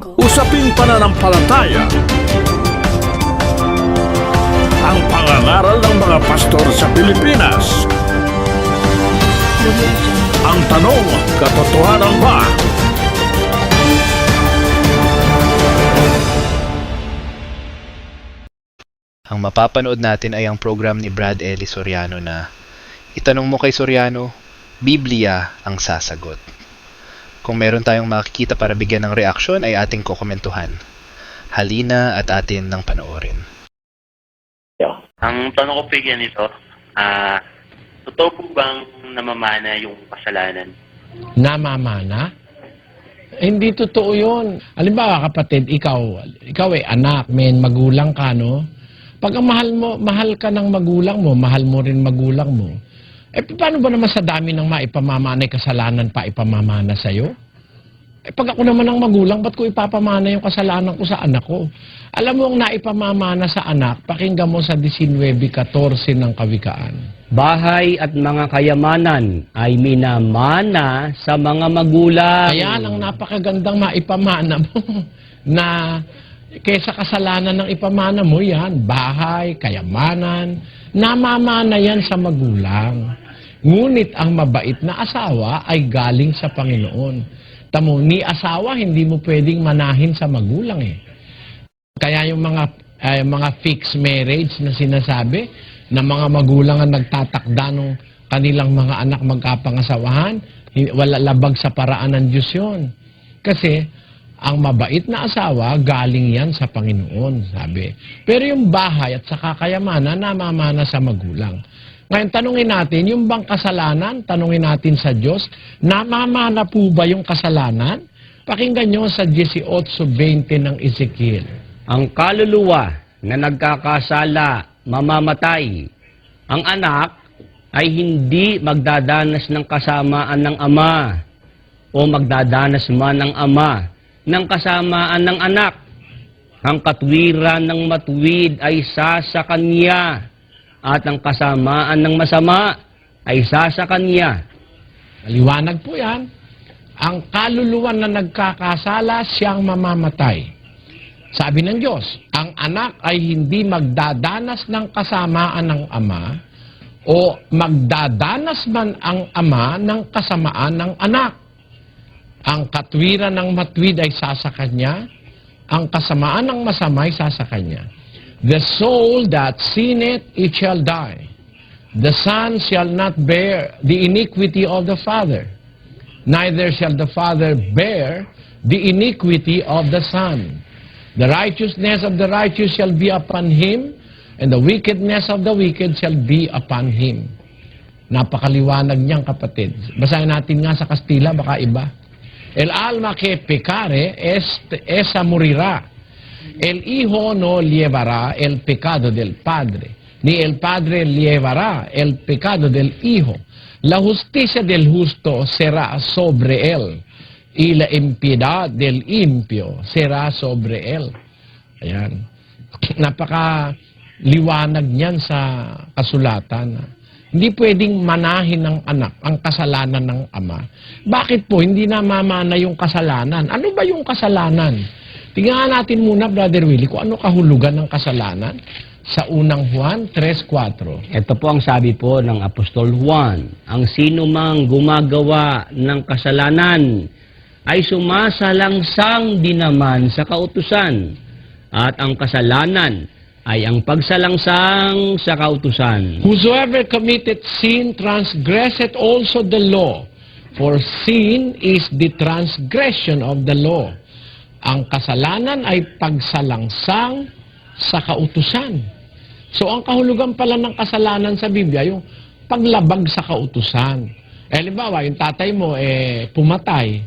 Usaping pananampalataya. Ang pangangaral ng mga pastor sa Pilipinas. Ang tanong, katotohanan ba? Ang mapapanood natin ay ang program ni Brad Eli Soriano na itanong mo kay Soriano, Biblia ang sasagot. Kung meron tayong makikita para bigyan ng reaksyon ay ating kokomentuhan. Halina at atin nang panoorin. Ang tanong ko po ganito, totoo po bang namamana yung kasalanan? Namamana? Hindi totoo yun. Halimbawa, kapatid, ikaw ay anak, may magulang ka, no? Pag ang mahal ka ng magulang mo, mahal mo rin magulang mo, eh paano ba naman sa dami ng maipamamana, kasalanan pa ipamamana sa'yo? Eh pag ako naman ang magulang, ba't ko ipapamana yung kasalanan ko sa anak ko? Alam mo ang naipamamana sa anak, pakinggan mo sa 19:14 ng Kawikaan. Bahay at mga kayamanan ay minamana sa mga magulang. Kaya ang napakagandang maipamana mo na kaysa kasalanan ng ipamana mo yan, bahay, kayamanan, namamana yan sa magulang. Ngunit ang mabait na asawa ay galing sa Panginoon. Tamo, ni asawa, hindi mo pwedeng manahin sa magulang eh. Kaya yung mga fixed marriage na sinasabi, na mga magulang ang nagtatakda ng kanilang mga anak magkapangasawahan, wala labag sa paraan ng Diyos yun. Kasi, ang mabait na asawa, galing yan sa Panginoon, sabi. Pero yung bahay at saka kayamanan, namamana sa magulang. Ngayon, tanungin natin, yung bang kasalanan, tanungin natin sa Diyos, namamana po ba yung kasalanan? Pakinggan nyo sa 18:20 ng Ezekiel. Ang kaluluwa na nagkakasala, mamamatay. Ang anak ay hindi magdadanas ng kasamaan ng ama o magdadanas man ng ama ng kasamaan ng anak. Ang katwiran ng matuwid ay isa sa kanya at ang kasamaan ng masama ay isa sa kanya. Maliwanag po yan. Ang kaluluwa na nagkakasala, siyang mamamatay. Sabi ng Diyos, ang anak ay hindi magdadanas ng kasamaan ng ama o magdadanas man ang ama ng kasamaan ng anak. Ang katwiran ng matuwid ay sasa kanya, ang kasamaan ng masama ay sasa kanya. The soul that sinneth, it shall die. The son shall not bear the iniquity of the father, neither shall the father bear the iniquity of the son. The righteousness of the righteous shall be upon him, and the wickedness of the wicked shall be upon him. Napakaliwanag niyang, kapatid. Basahin natin nga sa Kastila, baka iba. El alma que pecare, esa morirá. El hijo no llevará el pecado del padre, ni el padre llevará el pecado del hijo. La justicia del justo será sobre él, y la impiedad del impio será sobre él. Ayan. Napaka-liwanag niyan sa kasulatan. Hindi pwedeng manahin ng anak ang kasalanan ng ama. Bakit po hindi namamana yung kasalanan? Ano ba yung kasalanan? Tingnan natin muna, Brother Willie, kung ano kahulugan ng kasalanan sa unang Juan 3:4. Ito po ang sabi po ng Apostol Juan. Ang sino mang gumagawa ng kasalanan ay sumasalangsang din naman sa kautusan. At ang kasalanan ay ang pagsalangsang sa kautusan. Whosoever committed sin transgresseth also the law, for sin is the transgression of the law. Ang kasalanan ay pagsalangsang sa kautusan. So ang kahulugan pala ng kasalanan sa Biblia, yung paglabag sa kautusan. Halimbawa, yung tatay mo pumatay,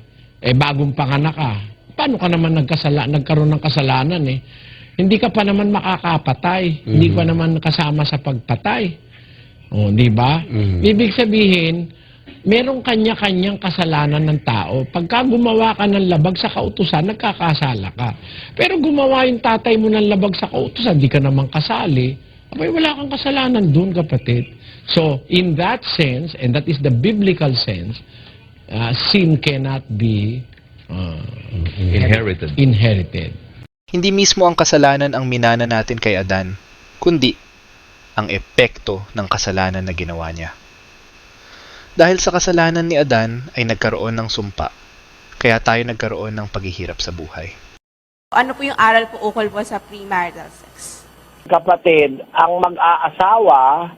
bagong panganak ka. Paano ka naman nagkaroon ng kasalanan eh? Hindi ka pa naman makakapatay. Hindi ka naman kasama sa pagpatay. O, di ba? Ibig sabihin, merong kanya-kanyang kasalanan ng tao. Pagka gumawa ka ng labag sa kautusan, nagkakasala ka. Pero gumawa yung tatay mo ng labag sa kautusan, di ka naman kasali. Abay, wala kang kasalanan dun, kapatid. So, in that sense, and that is the biblical sense, sin cannot be inherited. Hindi mismo ang kasalanan ang minana natin kay Adan, kundi ang epekto ng kasalanan na ginawa niya. Dahil sa kasalanan ni Adan ay nagkaroon ng sumpa, kaya tayo nagkaroon ng paghihirap sa buhay. Ano po yung aral po ukol po sa premarital sex? Kapatid, ang mag-aasawa,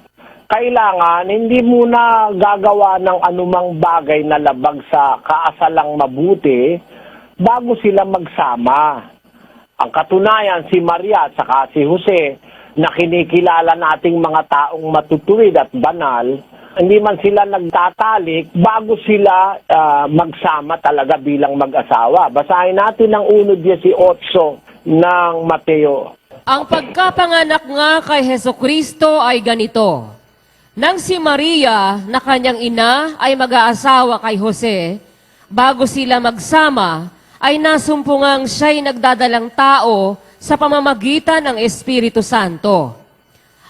kailangan hindi muna gagawa ng anumang bagay na labag sa kaasalang mabuti bago sila magsama. Ang katunayan, si Maria at saka si Jose, na kinikilala nating mga taong matutuwid at banal, hindi man sila nagtatalik bago sila magsama talaga bilang mag-asawa. Basahin natin ang 1:18 ng Mateo. Ang pagkapanganak nga kay Hesukristo ay ganito. Nang si Maria na kanyang ina ay mag-aasawa kay Jose, bago sila magsama, ay nasumpungang siya'y nagdadalang tao sa pamamagitan ng Espiritu Santo.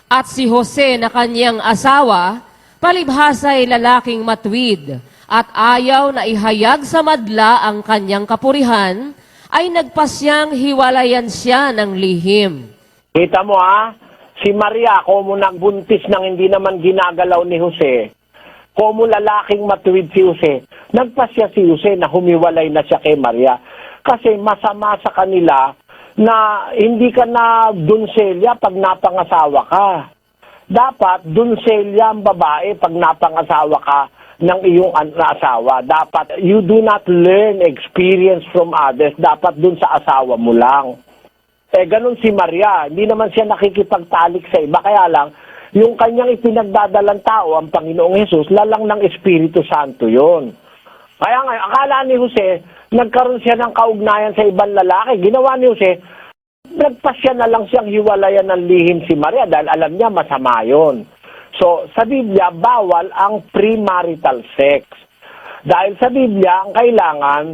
At si Jose na kanyang asawa, palibhasa ay lalaking matwid at ayaw na ihayag sa madla ang kanyang kapurihan, ay nagpasyang hiwalayan siya ng lihim. Kita mo si Maria, komo nagbuntis nang hindi naman ginagalaw ni Jose, komo lalaking matuwid si Jose, nagpasya si Jose na humiwalay na siya kay Maria. Kasi masama sa kanila na hindi ka na dunselya pag napangasawa ka. Dapat dunselya ang babae pag napangasawa ka ng iyong asawa. Dapat you do not learn experience from others. Dapat dun sa asawa mo lang. Ganun si Maria. Hindi naman siya nakikipagtalik sa iba. Kaya lang, yung kanyang ipinagdadalang tao, ang Panginoong Hesus, lalang ng Espiritu Santo yon. Kaya nga, akala ni Jose, nagkaroon siya ng kaugnayan sa ibang lalaki. Ginawa ni Jose, nagpasya na lang siyang hiwalayan ng lihim si Maria dahil alam niya masama yon. So, sa Biblia, bawal ang premarital sex. Dahil sa Biblia, ang kailangan,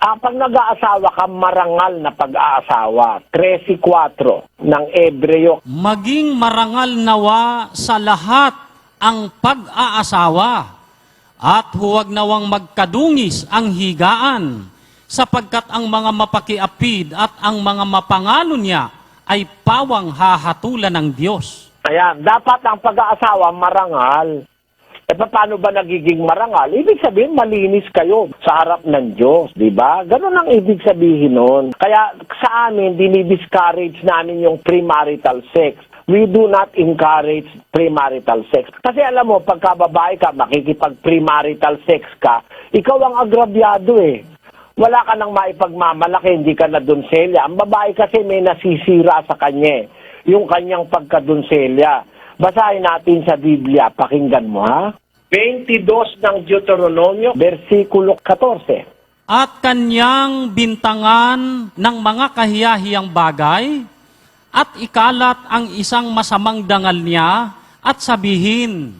pag nag-aasawa ka, marangal na pag-aasawa. 13:4 ng Ebreo. Maging marangal nawa sa lahat ang pag-aasawa at huwag nawang magkadungis ang higaan sapagkat ang mga mapakiapid at ang mga mapangalo niya ay pawang hahatulan ng Diyos. Ayan, dapat ang pag-aasawa marangal. Paano ba nagiging marangal? Ibig sabihin, malinis kayo sa harap ng Diyos, di ba? Ganun ang ibig sabihin nun. Kaya sa amin, dinidiscourage namin yung premarital sex. We do not encourage premarital sex. Kasi alam mo, pagka babae ka, makikipag-premarital sex ka, ikaw ang agrabyado eh. Wala ka nang maipagmamalaki, hindi ka na donselya. Ang babae kasi may nasisira sa kanya, yung kanyang pagkadonselya. Basahin natin sa Biblia, pakinggan mo 22 ng Deuteronomio, versikulo 14. At kanyang bintangan ng mga kahiyahiyang bagay at ikalat ang isang masamang dangal niya at sabihin,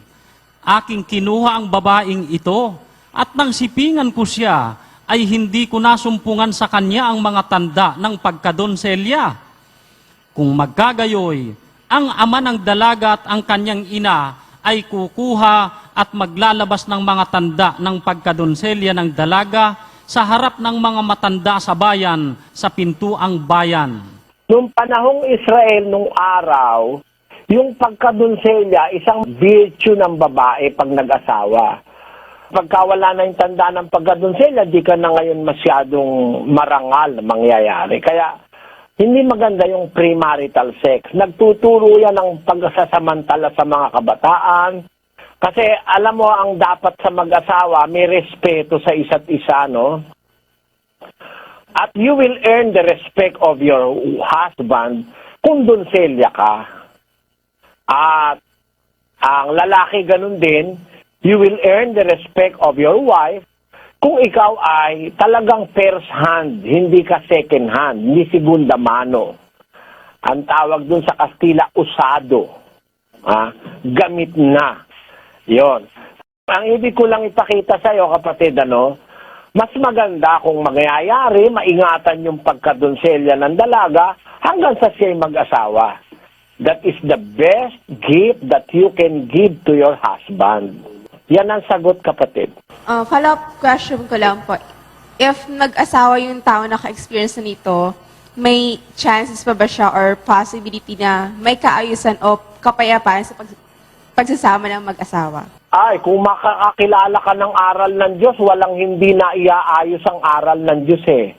aking kinuha ang babaeng ito at nang sipingan ko siya ay hindi ko nasumpungan sa kanya ang mga tanda ng pagkadonselya. Kung magkagayoy, ang ama ng dalaga at ang kanyang ina ay kukuha at maglalabas ng mga tanda ng pagkadonselya ng dalaga sa harap ng mga matanda sa bayan, sa pintuang bayan. Nung panahong Israel, nung araw, yung pagkadonselya, isang virtue ng babae pag nag-asawa. Pagka wala na yung tanda ng pagkadonselya, di ka na ngayon masyadong marangal na mangyayari. Kaya, hindi maganda yung premarital sex. Nagtuturo yan ng pagsasamantala sa mga kabataan. Kasi alam mo, ang dapat sa mag-asawa, may respeto sa isa't isa, no? At you will earn the respect of your husband kung donselya ka. At ang lalaki ganun din, you will earn the respect of your wife kung ikaw ay talagang first hand, hindi ka second hand, hindi segunda mano. Ang tawag dun sa Kastila, usado. Gamit na. Yon. Ang ibig ko lang ipakita sa iyo, kapatid, mas maganda kung mangyayari, maingatan yung pagkadonselya ng dalaga hanggang sa siya'y mag-asawa. That is the best gift that you can give to your husband. Yan ang sagot, kapatid. Follow-up question ko lang po. if nag-asawa yung tao na ka-experience na nito, may chances pa ba siya or possibility na may kaayusan o kapayapaan sa pagsasama ng mag-asawa? Ay, kung makakakilala ka ng aral ng Diyos, walang hindi na iaayos ang aral ng Diyos eh.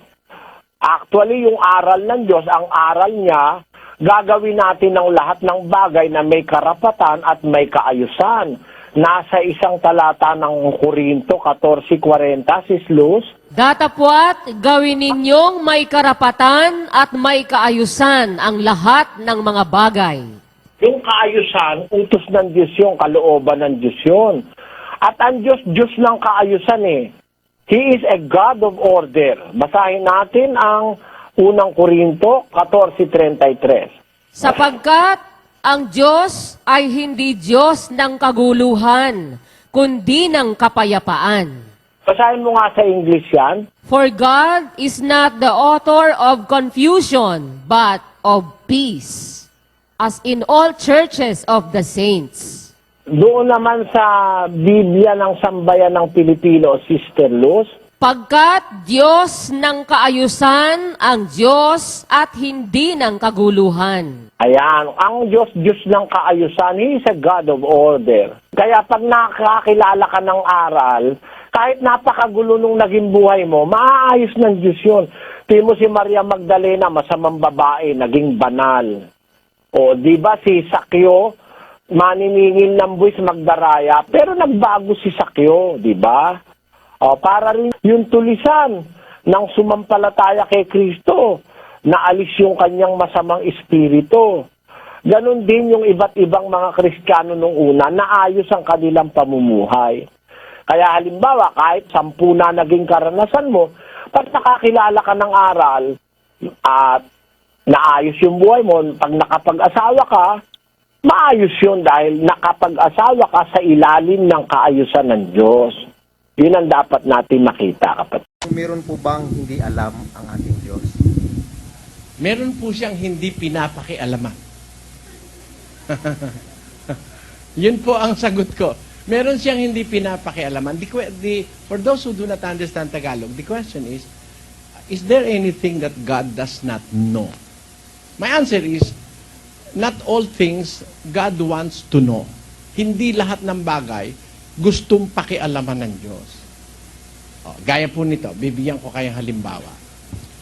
Actually, yung aral ng Diyos, ang aral niya, gagawin natin ng lahat ng bagay na may karapatan at may kaayusan. Nasa isang talata ng Korinto 14:40, Sis Luz. Datapwat, gawin ninyong may karapatan at may kaayusan ang lahat ng mga bagay. Yung kaayusan, utos ng Diyos yung kalooban ng Diyos yun. At ang Diyos, Diyos ng kaayusan eh. He is a God of order. Basahin natin ang unang Korinto 14:33. Sapagkat ang Diyos ay hindi Diyos ng kaguluhan, kundi ng kapayapaan. Basahin mo nga sa English yan. For God is not the author of confusion, but of peace, as in all churches of the saints. Doon naman sa Biblia ng Sambayan ng Pilipino, Sister Luz, Pagkat Diyos ng kaayusan ang Diyos at hindi ng kaguluhan. ayan, ang Diyos, Diyos ng kaayusan, He is a God of order. Kaya pag nakakilala ka ng aral, kahit napakagulo nung naging buhay mo, maaayos ng Diyos yun. Tingnan mo si Maria Magdalena, masamang babae, naging banal. O, di ba si Sakyo, maniningil ng buwis magdaraya, pero nagbago si Sakyo, di ba? O, para rin yung tulisan ng sumampalataya kay Kristo, naalis yung kanyang masamang espiritu. Ganon din yung iba't ibang mga Kristiyano nung una, naayos ang kanilang pamumuhay. Kaya halimbawa, kahit 10 na naging karanasan mo, pag nakakilala ka ng aral at naayos yung buhay mo, pag nakapag-asawa ka, maayos yun dahil nakapag-asawa ka sa ilalim ng kaayusan ng Diyos. Yun ang dapat natin makita, kapatid. Meron po bang hindi alam ang ating Diyos? Meron po siyang hindi pinapakialaman. Yun po ang sagot ko. Meron siyang hindi pinapakialaman. For those who do not understand Tagalog, the question is there anything that God does not know? My answer is, not all things God wants to know. Hindi lahat ng bagay gustong pakialaman ng Diyos. Gaya po nito, bibigyan ko kayong halimbawa.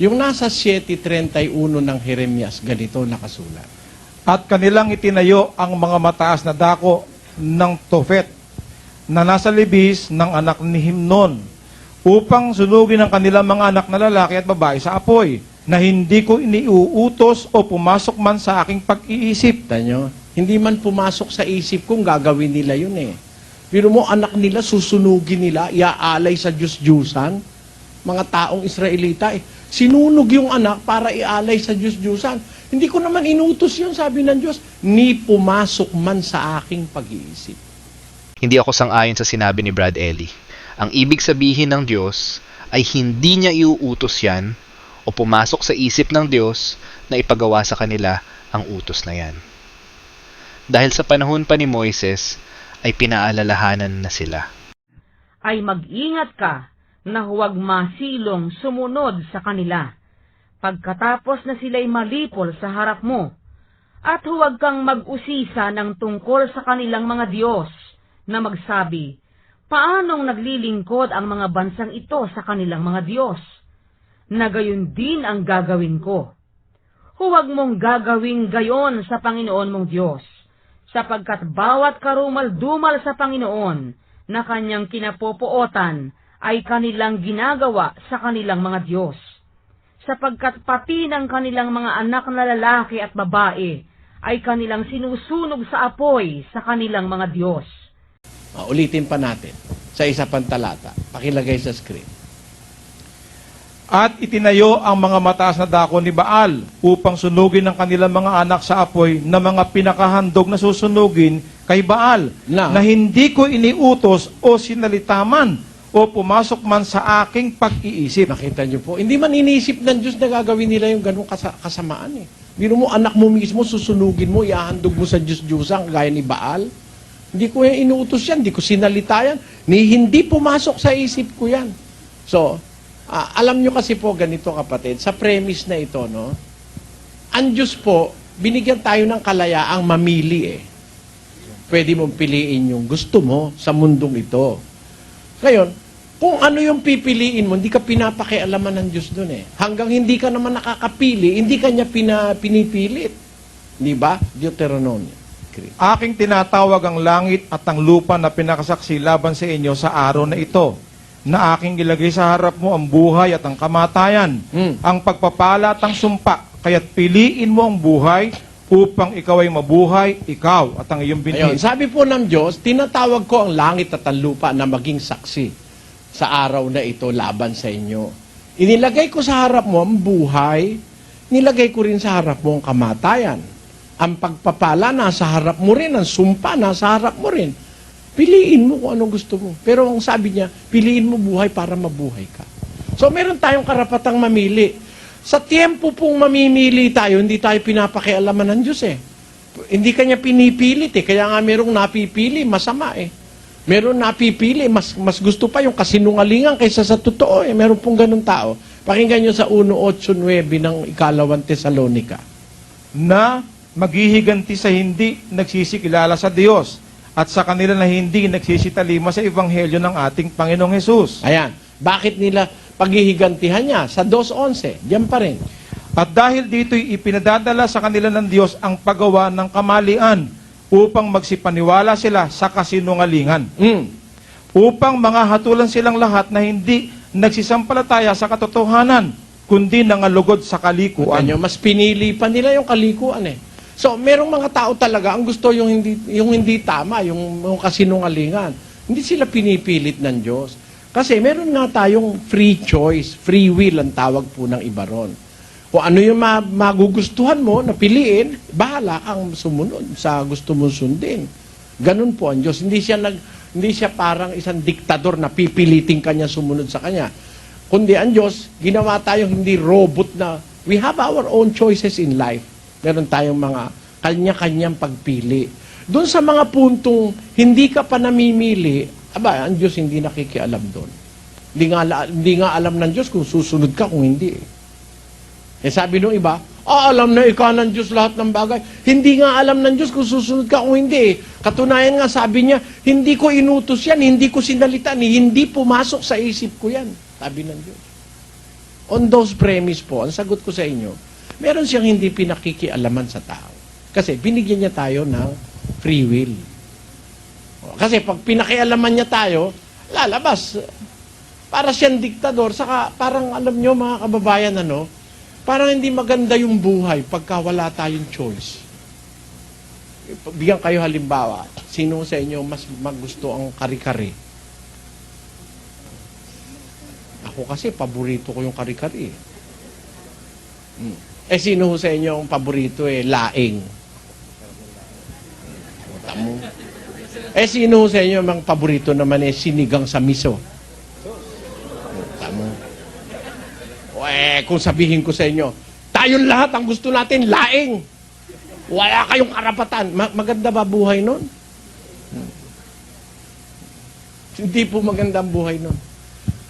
Yung nasa 7:31 ng Jeremias, ganito nakasulat. At kanilang itinayo ang mga mataas na dako ng Tofet na nasa libis ng anak ni Himnon upang sunugin ang kanilang mga anak na lalaki at babae sa apoy na hindi ko iniuutos o pumasok man sa aking pag-iisip. Tanyo, hindi man pumasok sa isip kong gagawin nila yun eh. Pero mo, anak nila, susunugin nila, iaalay sa Diyos-Diyusan. Mga taong Israelita eh. Sinunog yung anak para ialay sa Diyos-Diyusan. Hindi ko naman inutos yun, sabi ng Diyos, ni pumasok man sa aking pag-iisip. Hindi ako sang-ayon sa sinabi ni Brad Ellie. Ang ibig sabihin ng Diyos ay hindi niya iuutos yan o pumasok sa isip ng Diyos na ipagawa sa kanila ang utos na yan. Dahil sa panahon pa ni Moises, ay pinaalalahanan na sila. Ay mag-ingat ka na huwag masilong sumunod sa kanila, pagkatapos na sila'y malipol sa harap mo, at huwag kang mag-usisa ng tungkol sa kanilang mga Diyos, na magsabi, paanong naglilingkod ang mga bansang ito sa kanilang mga Diyos? Na gayon din ang gagawin ko. Huwag mong gagawing gayon sa Panginoon mong Diyos, sapagkat bawat karumal-dumal sa Panginoon na kanyang kinapopootan ay kanilang ginagawa sa kanilang mga Diyos, sapagkat pati ng kanilang mga anak na lalaki at babae ay kanilang sinusunog sa apoy sa kanilang mga Diyos. Ulitin pa natin sa isa pang talata. Pakilagay sa screen. At itinayo ang mga mataas na dako ni Baal upang sunugin ang kanilang mga anak sa apoy na mga pinakahandog na susunugin kay Baal na hindi ko iniutos o sinalitaman o pumasok man sa aking pag-iisip. Nakita niyo po, hindi man inisip ng Diyos na gagawin nila yung ganong kasamaan eh. Biro mo, anak mo mismo, susunugin mo, iahandog mo sa Diyos-Diyusan, gaya ni Baal. Hindi ko yan inuutos yan, hindi ko sinalita yan, ni hindi pumasok sa isip ko yan. So, Alam nyo kasi po ganito kapatid, sa premise na ito, no? Ang Diyos po, binigyan tayo ng kalayaang mamili eh. Pwede mong piliin yung gusto mo sa mundong ito. Ngayon, kung ano yung pipiliin mo, hindi ka pinapakialaman ng Diyos dun eh. Hanggang hindi ka naman nakakapili, hindi ka niya pinipilit. Di ba? Deuteronomy. Aking tinatawag ang langit at ang lupa na pinakasaksi laban sa inyo sa araw na ito, na aking ilagay sa harap mo ang buhay at ang kamatayan, ang pagpapala at ang sumpa. Kaya't piliin mo ang buhay upang ikaw ay mabuhay, ikaw at ang iyong binhi. Ayun, sabi po ng Diyos, tinatawag ko ang langit at ang lupa na maging saksi sa araw na ito laban sa inyo. Inilagay ko sa harap mo ang buhay, nilagay ko rin sa harap mo ang kamatayan. Ang pagpapala nasa harap mo rin, ang sumpa nasa harap mo rin. Piliin mo kung anong gusto mo. Pero ang sabi niya, piliin mo buhay para mabuhay ka. So meron tayong karapatang mamili. Sa tiempo pong mamimili tayo, hindi tayo pinapakialaman ng Diyos eh. Hindi kanya pinipilit eh. Kaya nga merong napipili, masama eh. Meron napipili, mas gusto pa yung kasinungalingan kaysa sa totoo eh. Meron pong ganun tao. Pakinggan nyo sa 1:8-9 ng ikalawang Tesalonika. Na maghihiganti sa hindi nagsisikilala sa Diyos at sa kanila na hindi nagsisitalima sa Ebanghelyo ng ating Panginoong Hesus. Ayan. Bakit nila paghihigantihan niya? Sa 2:11. Diyan pa rin. At dahil dito'y ipinadadala sa kanila ng Diyos ang paggawa ng kamalian upang magsipaniwala sila sa kasinungalingan. Upang mga hatulan silang lahat na hindi nagsisampalataya sa katotohanan, kundi nangalugod sa kalikuan. Mas pinili pa nila yung kalikuan eh. So, merong mga tao talaga ang gusto yung hindi tama, yung kasinungalingan. Hindi sila pinipilit ng Diyos. Kasi meron nga tayong free choice, free will ang tawag po ng iba ron. Kung ano yung magugustuhan mo na piliin, bahala kang sumunod sa gusto mong sundin. Ganun po ang Diyos. Hindi siya parang isang diktador na pipilitin kanya sumunod sa kanya. Kundi ang Diyos, ginawa tayong hindi robot na we have our own choices in life. Meron tayong mga kanya-kanyang pagpili. Doon sa mga puntong hindi ka pa namimili, ang Diyos hindi nakikialam doon. Hindi nga alam ng Diyos kung susunod ka kung hindi. Sabi nung iba, alam na ikaw ng Diyos lahat ng bagay. Hindi nga alam ng Diyos kung susunod ka kung hindi. Katunayan nga sabi niya, hindi ko inutos yan, hindi ko sinalitan, hindi pumasok sa isip ko yan. Sabi ng Diyos. On those premise po, ang sagot ko sa inyo, meron siyang hindi pinakikialaman sa tao. Kasi binigyan niya tayo ng free will. Kasi pag pinakialaman niya tayo, lalabas. Para siyang diktador. Saka parang alam niyo mga kababayan, parang hindi maganda yung buhay pagka wala tayong choice. Bigyan kayo halimbawa, sino sa inyo mas magusto ang kari-kari? Ako kasi, paborito ko yung kari-kari. Sino sa inyo ang paborito laing? Tamo. Sino sa inyo ang paborito naman sinigang sa miso? Tamo. Kung sabihin ko sa inyo, tayong lahat ang gusto natin, laing. Wala kayong karapatan. Maganda ba buhay nun? Hindi po maganda ang buhay nun.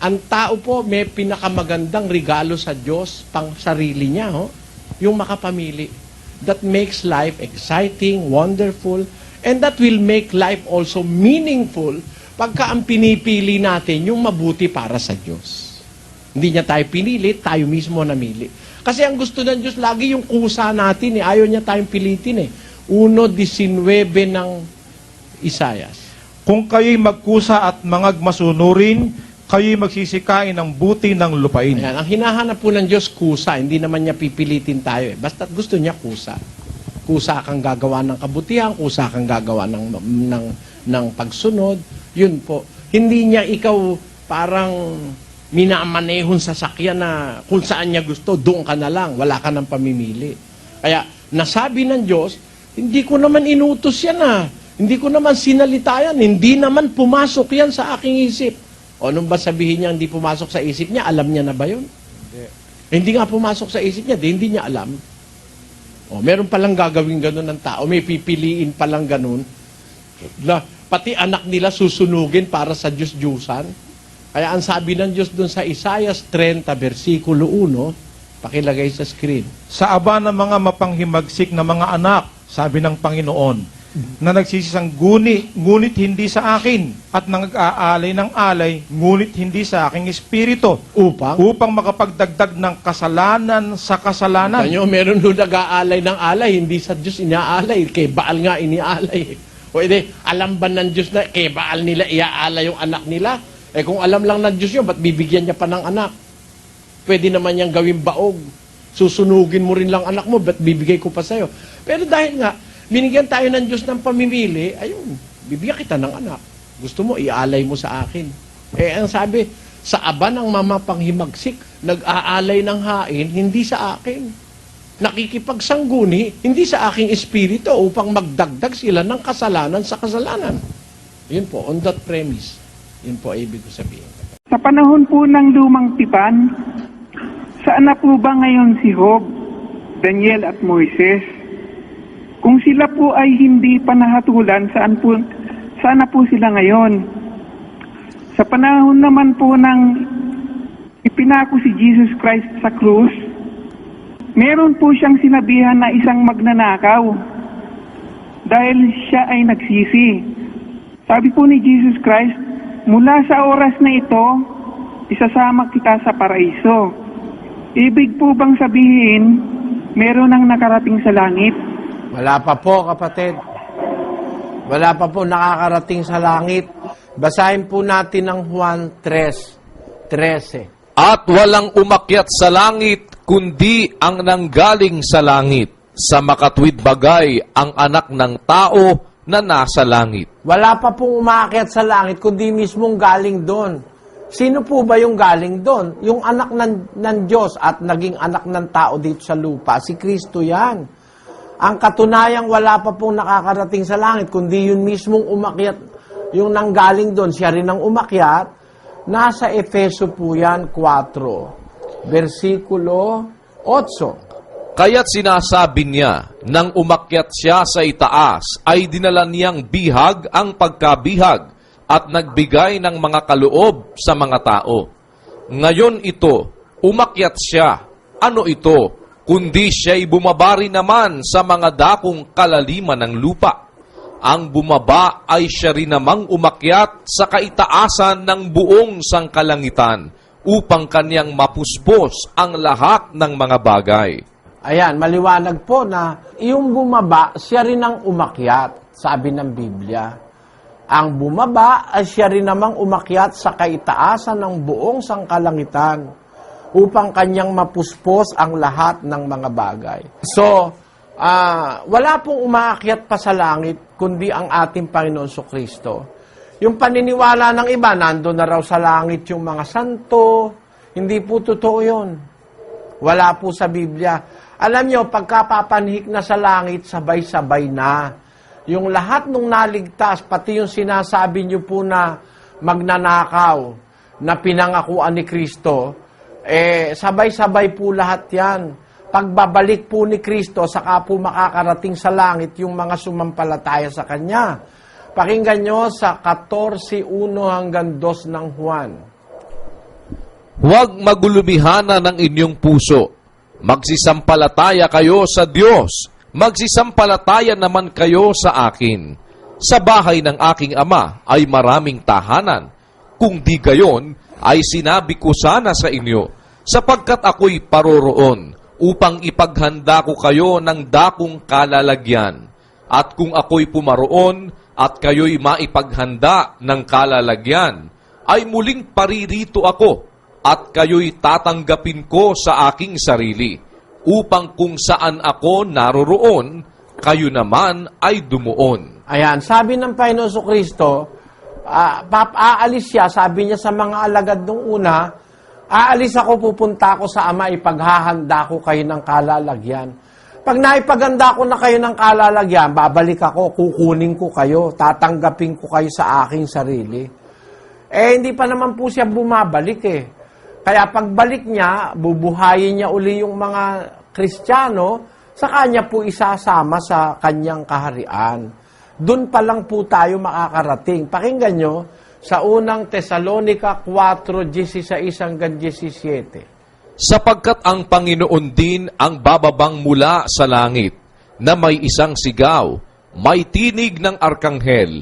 Ang tao po may pinakamagandang regalo sa Diyos pang sarili niya, yung makapamili. That makes life exciting, wonderful, and that will make life also meaningful pagka ang pinipili natin yung mabuti para sa Diyos. Hindi niya tayo pinili, tayo mismo namili. Kasi ang gusto ng Diyos lagi yung kusa natin, ayaw niya tayong pilitin 1:19 ng Isayas. Kung kayo'y magkusa at mangagmasunurin, kayo'y magsisikain ng buti ng lupain. Ayan, ang hinahanap po ng Diyos, kusa. Hindi naman niya pipilitin tayo. Basta gusto niya kusa. Kusa kang gagawa ng kabutihan, kusa kang gagawa ng pagsunod. Yun po. Hindi niya ikaw parang minamanehon sa sakyan na kung saan niya gusto, doon ka na lang. Wala ka ng pamimili. Kaya nasabi ng Diyos, hindi ko naman inutos yan Hindi ko naman sinalita yan. Hindi naman pumasok yan sa aking isip. O nung ba sabihin niya hindi pumasok sa isip niya, alam niya na ba yun? Hindi nga pumasok sa isip niya, hindi niya alam. O meron palang gagawin ganun ng tao, may pipiliin palang ganun. Pati anak nila susunugin para sa Diyos-Diyusan. Kaya ang sabi ng Diyos dun sa Isaiah 30, versikulo 1, pakilagay sa screen. Sa aba ng mga mapanghimagsik na mga anak, sabi ng Panginoon, na nagsisisang guni, ngunit hindi sa akin, at nag-aalay ng alay, ngunit hindi sa aking espiritu, upang makapagdagdag ng kasalanan sa kasalanan. Kanyo, meron doon nag-aalay ng alay, hindi sa Diyos inaalay, kay Baal nga iniaalay. O edi, alam ba ng Diyos na kay Baal nila iaalay yung anak nila? Eh kung alam lang ng Diyos yun, ba't bibigyan niya pa ng anak? Pwede naman niyang gawing baog. Susunugin mo rin lang anak mo, ba't bibigay ko pa sa'yo? Pero dahil nga, binigyan tayo ng Diyos ng pamimili, ayun, bibigyan kita ng anak. Gusto mo, ialay mo sa akin. Eh, ang sabi, sa aba ng mamapanghimagsik, nag-aalay ng hain, hindi sa akin. Nakikipagsangguni, hindi sa aking espiritu upang magdagdag sila ng kasalanan sa kasalanan. Yun po, on that premise. Yun po, ibig ko sabihin. Sa panahon po ng lumang tipan, saan na po ba ngayon si Job, Daniel at Moises? Kung sila po ay hindi pa nahatulan, saan na po sila ngayon? Sa panahon naman po ng ipinako si Jesus Christ sa krus, meron po siyang sinabihan na isang magnanakaw dahil siya ay nagsisi. Sabi po ni Jesus Christ, mula sa oras na ito, isasama kita sa paraiso. Ibig po bang sabihin, meron nang nakarating sa langit? Wala pa po, kapatid. Wala pa po nakakarating sa langit. Basahin po natin ang Juan 3:13. At walang umakyat sa langit, kundi ang nanggaling sa langit. Sa makatwid bagay ang anak ng tao na nasa langit. Wala pa pong umakyat sa langit, kundi mismong galing doon. Sino po ba yung galing doon? Yung anak ng Diyos at naging anak ng tao dito sa lupa. Si Kristo yan. Ang katunayang wala pa pong nakakarating sa langit, kundi yun mismong umakyat, yung nanggaling doon, siya rin ang umakyat, nasa Efeso po yan 4, versikulo 8. Kaya't sinasabi niya, nang umakyat siya sa itaas, ay dinala niyang bihag ang pagkabihag at nagbigay ng mga kaloob sa mga tao. Ngayon ito, umakyat siya. Ano ito? Kundi siya'y bumabari naman sa mga dakong kalaliman ng lupa. Ang bumaba ay siya rin namang umakyat sa kaitaasan ng buong sangkalangitan upang kanyang mapuspos ang lahat ng mga bagay. Ayan, maliwanag po na yung bumaba, siya rin ang umakyat, sabi ng Biblia. Ang bumaba ay siya rin namang umakyat sa kaitaasan ng buong sangkalangitan upang kanyang mapuspos ang lahat ng mga bagay. So, wala pong umaakyat pa sa langit, kundi ang ating Panginoon Kristo. Yung paniniwala ng iba, nandun na raw sa langit yung mga santo, hindi po totoo yun. Wala po sa Biblia. Alam nyo, pagkapapanhik na sa langit, sabay-sabay na. Yung lahat ng naligtas, pati yung sinasabi nyo po na magnanakaw, na pinangakuan ni Kristo, sabay-sabay po lahat yan. Pagbabalik po ni Kristo, saka po makakarating sa langit yung mga sumampalataya sa Kanya. Pakinggan nyo sa 14:1 hanggang 2 ng Juan. Huwag magulumihanan ng inyong puso. Magsisampalataya kayo sa Diyos. Magsisampalataya naman kayo sa akin. Sa bahay ng aking ama ay maraming tahanan. Kung di gayon, ay sinabi ko sana sa inyo, sapagkat ako'y paroroon, upang ipaghanda ko kayo ng dakong kalalagyan. At kung ako'y pumaroon, at kayo'y maipaghanda ng kalalagyan, ay muling paririto ako, at kayo'y tatanggapin ko sa aking sarili, upang kung saan ako naroroon, kayo naman ay dumuon. Ayan, sabi ng Panginoon Kristo, aalis siya, sabi niya sa mga alagad nung una, aalis ako, pupunta ako sa Ama, ipaghahanda ko kayo ng kalalagyan. Pag naipaganda ko na kayo ng kalalagyan, babalik ako, kukunin ko kayo, tatanggapin ko kayo sa aking sarili. Hindi pa naman po siya bumabalik Kaya pagbalik niya, bubuhayin niya uli yung mga Kristiyano, sa kanya po isasama sa kanyang kaharian. Doon pa lang po tayo makakarating. Pakinggan nyo, sa unang Tesalonica 4:16 hanggang 17. Sapagkat ang Panginoon din ang bababang mula sa langit, na may isang sigaw, may tinig ng arkanghel,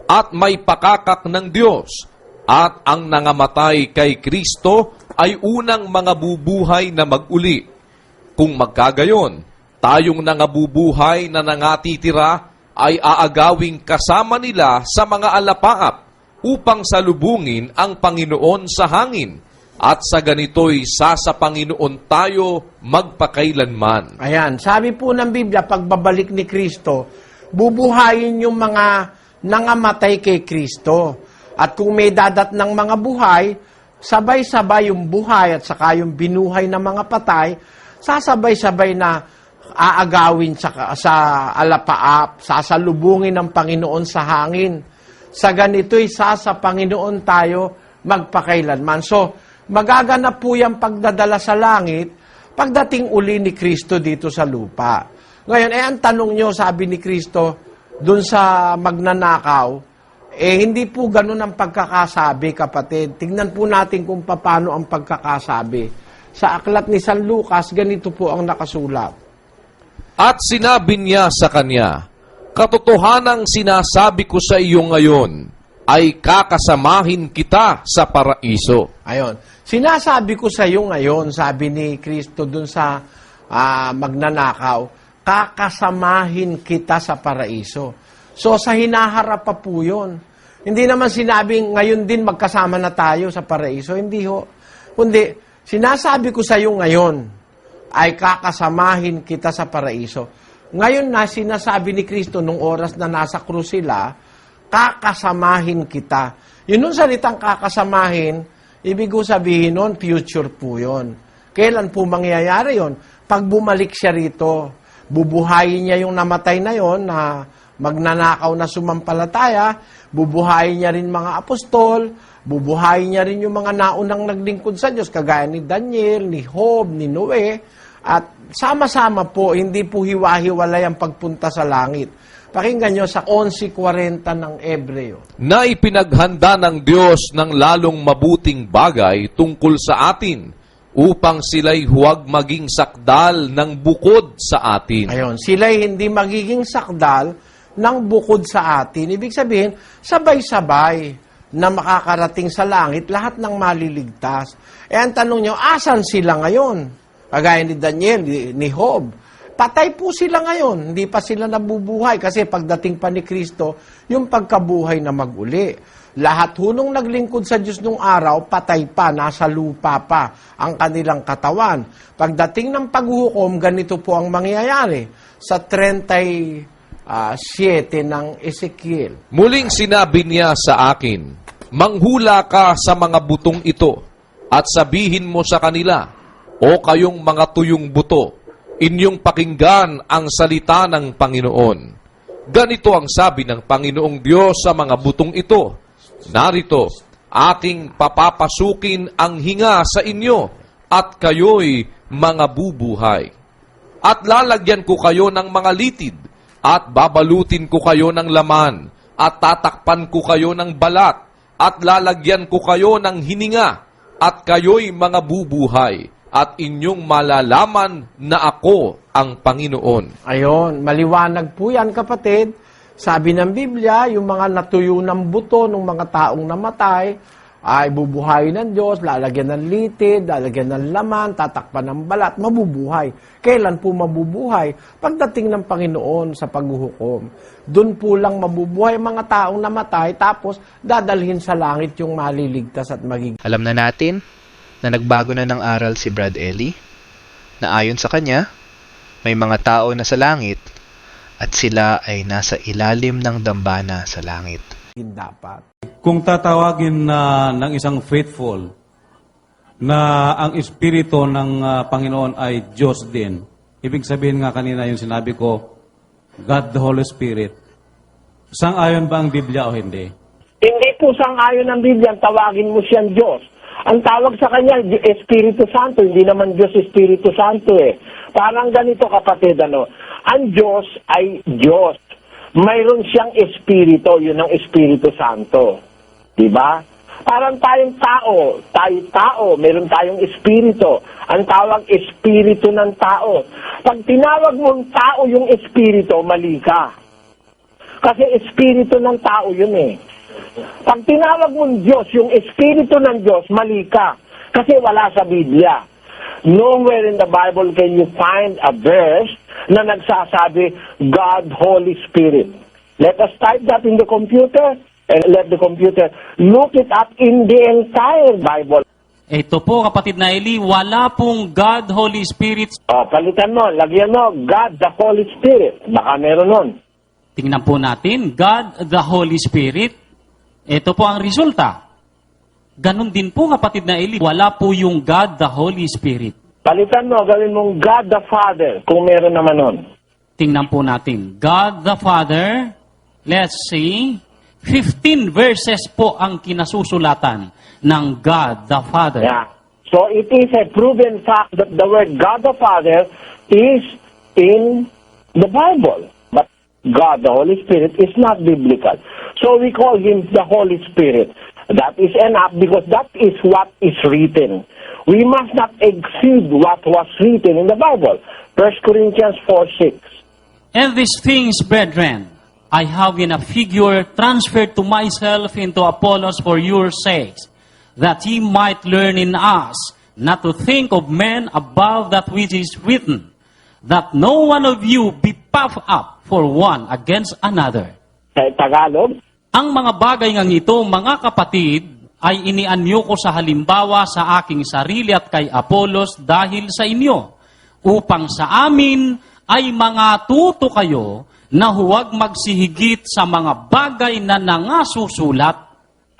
at may pakakak ng Diyos, at ang nangamatay kay Kristo ay unang mga bubuhay na mag-uli. Kung magkagayon, tayong nangabubuhay na nangatitira ay aagawing kasama nila sa mga alapaap upang salubungin ang Panginoon sa hangin. At sa ganito'y sa Panginoon tayo magpakailanman. Ayan, sabi po ng Biblia, pagbabalik ni Kristo, bubuhayin yung mga nangamatay kay Kristo. At kung may dadat ng mga buhay, sabay-sabay yung buhay at saka yung binuhay ng mga patay, sasabay-sabay na aagawin sa alapaap, sasalubungin ng Panginoon sa hangin. Sa ganito'y sa Panginoon tayo magpakailanman. So, magaganap po yung pagdadala sa langit pagdating uli ni Kristo dito sa lupa. Ngayon, ang tanong nyo, sabi ni Kristo, dun sa magnanakaw, hindi po ganun ang pagkakasabi, kapatid. Tingnan po natin kung paano ang pagkakasabi. Sa aklat ni San Lucas, ganito po ang nakasulat. At sinabi niya sa kanya, katotohanang sinasabi ko sa iyo ngayon, ay kakasamahin kita sa paraiso. Ayon. Sinasabi ko sa iyo ngayon, sabi ni Kristo dun sa magnanakaw, kakasamahin kita sa paraiso. So, sa hinaharap pa po yun. Hindi naman sinabing ngayon din magkasama na tayo sa paraiso. Hindi ho. Kundi, sinasabi ko sa iyo ngayon, ay kakasamahin kita sa paraiso. Ngayon na sinasabi ni Kristo nung oras na nasa krus sila, kakasamahin kita. Yun nung salitang kakasamahin, ibig sabihin nun, future po yun. Kailan po mangyayari yun? Pag bumalik siya rito, bubuhayin niya yung namatay na yon na magnanakaw na sumampalataya, bubuhayin niya rin mga apostol, bubuhayin niya rin yung mga naunang naglingkod sa Diyos, kagaya ni Daniel, ni Job, ni Noe, at sama-sama po, hindi po hiwa-hiwalay ang pagpunta sa langit. Pakinggan nyo sa 11:40 ng Ebreo. Na ipinaghanda ng Diyos ng lalong mabuting bagay tungkol sa atin, upang sila'y huwag maging sakdal ng bukod sa atin. Ayon, sila'y hindi magiging sakdal ng bukod sa atin. Ibig sabihin, sabay-sabay na makakarating sa langit lahat ng maliligtas. Ang tanong nyo, asan sila ngayon? Kagaya ni Daniel, ni Job. Patay po sila ngayon, hindi pa sila nabubuhay kasi pagdating pa ni Kristo, yung pagkabuhay na mag-uli. Lahat hunong naglingkod sa Diyos nung araw, patay pa, nasa lupa pa ang kanilang katawan. Pagdating ng paghuhukom, ganito po ang mangyayari sa 37 ng Ezekiel. Muling sinabi niya sa akin, manghula ka sa mga butong ito at sabihin mo sa kanila, o kayong mga tuyong buto, inyong pakinggan ang salita ng Panginoon. Ganito ang sabi ng Panginoong Diyos sa mga butong ito. Narito, aking papapasukin ang hinga sa inyo at kayo'y mga bubuhay. At lalagyan ko kayo ng mga litid at babalutin ko kayo ng laman at tatakpan ko kayo ng balat at lalagyan ko kayo ng hininga at kayo'y mga bubuhay. At inyong malalaman na ako ang Panginoon. Ayon, maliwanag po yan, kapatid. Sabi ng Biblia, yung mga natuyo ng buto ng mga taong namatay ay bubuhayin ng Diyos, lalagyan ng litid, lalagyan ng laman, tatakpan ng balat, mabubuhay. Kailan po mabubuhay? Pagdating ng Panginoon sa paghuhukom. Doon po lang mabubuhay mga taong namatay, tapos dadalhin sa langit yung maliligtas at magiging. Alam na natin na nagbago na ng aral si Brad Ellie, na ayon sa kanya, may mga tao na sa langit at sila ay nasa ilalim ng dambana sa langit. Dapat. Kung tatawagin ng isang faithful na ang espiritu ng Panginoon ay Diyos din, ibig sabihin nga kanina yung sinabi ko, God the Holy Spirit, sang-ayon ba ang Biblia o hindi? Hindi po sang-ayon ang Biblia, tawagin mo siyang Diyos. Ang tawag sa kanya, Espiritu Santo, hindi naman Diyos Espiritu Santo eh. Parang ganito, kapatid, ang Diyos ay Diyos. Mayroon siyang Espiritu, yun ang Espiritu Santo. Diba? Parang tayong tao, meron tayong espiritu. Ang tawag espiritu ng tao. Pag tinawag mong tao yung espiritu, mali ka. Kasi espiritu ng tao yun eh. Pag tinawag mong Diyos, yung espiritu ng Diyos, mali ka. Kasi wala sa Biblia. Nowhere in the Bible can you find a verse na nagsasabi, God, Holy Spirit. Let us type that in the computer and let the computer look it up in the entire Bible. Ito po, kapatid na Eli, wala pong God, Holy Spirit. Palitan mo, lagyan mo, God, the Holy Spirit. Baka meron nun. Tingnan po natin, God, the Holy Spirit. Ito po ang resulta. Ganon din po, kapatid na Eli, wala po yung God, the Holy Spirit. Palitan mo, gawin mong God the Father, kung meron naman nun. Tingnan po natin, God the Father, let's see, 15 verses po ang kinasusulatan ng God the Father. Yeah. So it is a proven fact that the word God the Father is in the Bible. But God the Holy Spirit is not biblical. So we call him the Holy Spirit. That is enough because that is what is written. We must not exceed what was written in the Bible. 1 Corinthians 4:6. And these things, brethren, I have in a figure transferred to myself into Apollos for your sakes, that he might learn in us not to think of men above that which is written, that no one of you be puffed up for one against another. Tagalog? Ang mga bagay ngang ito, mga kapatid, ay inianyo ko sa halimbawa sa aking sarili at kay Apollos dahil sa inyo, upang sa amin ay mga tuto kayo na huwag magsihigit sa mga bagay na nangasusulat.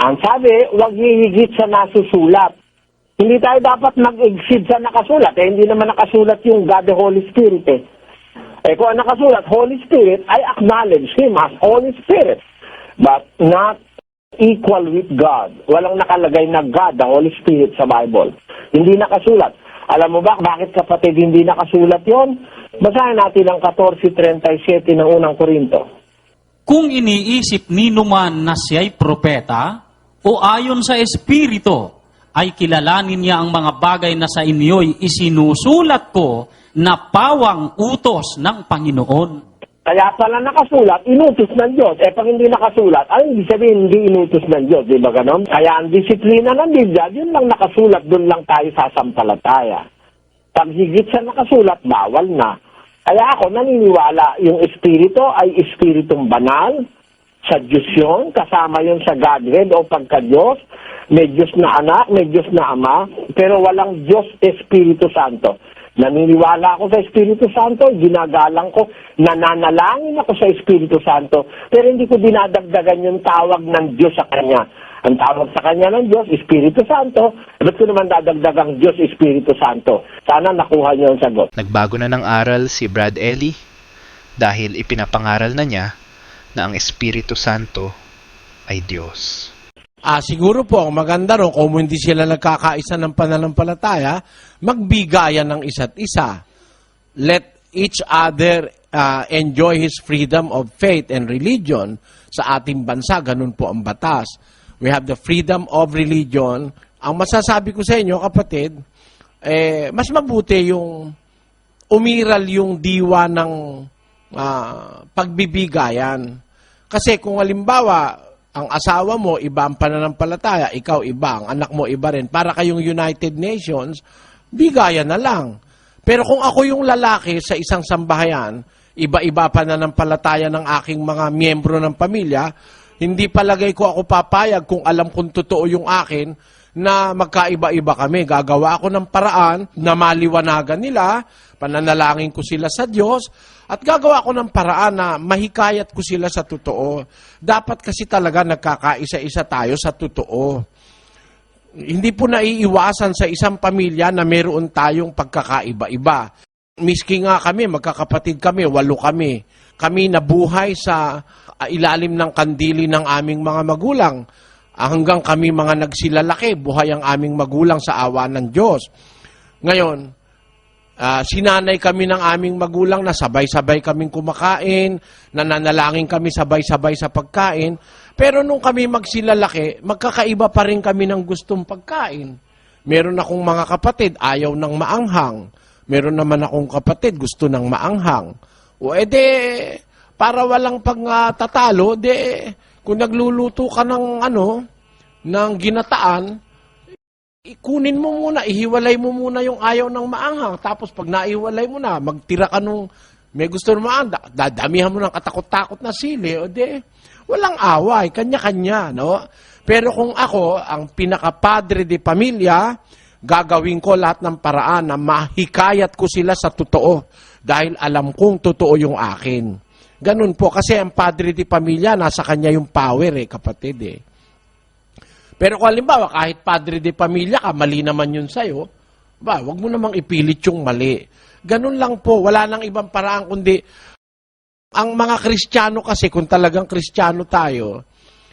Ang sabi, huwag hihigit sa nasusulat. Hindi tayo dapat mag-exceed sa nakasulat. Hindi naman nakasulat yung God the Holy Spirit eh. Kung ang nakasulat, Holy Spirit, I acknowledge Him as Holy Spirit. But not equal with God. Walang nakalagay na God, the Holy Spirit sa Bible. Hindi nakasulat. Alam mo ba bakit kapatid hindi nakasulat yon? Basahin natin ang 14:37 ng unang Korinto. Kung iniisip nino man na siya'y propeta, o ayon sa Espiritu, ay kilalanin niya ang mga bagay na sa inyo'y isinusulat ko na pawang utos ng Panginoon. Kaya pala nakasulat, inutos ng Diyos. Pag hindi nakasulat, ay hindi sabihin hindi inutos ng Diyos. Di ba ganon? Kaya ang disiplina ng Biblia, yun lang nakasulat, dun lang tayo sasampalataya. Pag higit sa nakasulat, bawal na. Kaya ako naniniwala, yung Espiritu ay Espiritong banal, sa Diyos yun, kasama yun sa Godhead o pagka-Diyos. May Diyos na anak, may Diyos na ama, pero walang Diyos Espiritu Santo. Naniniwala ako sa Espiritu Santo, ginagalang ko, nananalangin ako sa Espiritu Santo, pero hindi ko dinadagdagan yung tawag ng Diyos sa Kanya. Ang tawag sa Kanya ng Diyos, Espiritu Santo, ba't ko naman dadagdagang Diyos, Espiritu Santo? Sana nakuha niyo ang sagot. Nagbago na ng aral si Brad Eli dahil ipinapangaral na niya na ang Espiritu Santo ay Diyos. Siguro po, ang maganda ron, kung hindi sila nagkakaisa ng pananampalataya, magbigayan ng isa't isa. Let each other enjoy his freedom of faith and religion. Sa ating bansa, ganun po ang batas. We have the freedom of religion. Ang masasabi ko sa inyo, kapatid, mas mabuti yung umiral yung diwa ng pagbibigayan. Kasi kung halimbawa, ang asawa mo, iba ang pananampalataya, ikaw iba, ang anak mo iba rin. Para kayong United Nations, bigayan na lang. Pero kung ako yung lalaki sa isang sambahayan, iba-iba pananampalataya ng aking mga miyembro ng pamilya, hindi palagay ko ako papayag kung alam kong totoo yung akin na magkaiba-iba kami. Gagawa ako ng paraan na maliwanagan nila, pananalangin ko sila sa Diyos, at gagawa ko ng paraan na mahikayat ko sila sa totoo. Dapat kasi talaga nagkakaisa-isa tayo sa totoo. Hindi po naiiwasan sa isang pamilya na meron tayong pagkakaiba-iba. Miski nga kami, magkakapatid kami, 8 kami. Kami nabuhay sa ilalim ng kandili ng aming mga magulang. Hanggang kami mga nagsilalaki, buhay ang aming magulang sa awa ng Diyos. Ngayon, Sinanay kami ng aming magulang na sabay-sabay kaming kumakain, nananalangin kami sabay-sabay sa pagkain. Pero nung kami magsilalaki, magkakaiba pa rin kami ng gustong pagkain. Meron akong mga kapatid, ayaw ng maanghang. Meron naman akong kapatid, gusto ng maanghang. O ede, para walang pagtatalo, kung nagluluto ka ng ng ginataan, ikunin mo muna, ihiwalay mo muna yung ayaw ng maanghang. Tapos pag naiwalay mo na, magtira ka nung may gusto ng maanghang, dadamihan mo ng katakot-takot na sili, o walang away, kanya-kanya, no? Pero kung ako, ang pinaka-padre de pamilya, gagawin ko lahat ng paraan na mahikayat ko sila sa totoo dahil alam kong totoo yung akin. Ganun po, kasi ang padre de pamilya, nasa kanya yung power kapatid Pero kung halimbawa, kahit padre de pamilya ka, mali naman yun sa'yo, wag mo namang ipilit yung mali. Ganun lang po, wala nang ibang paraan kundi, ang mga Kristiyano kasi, kung talagang Kristiyano tayo,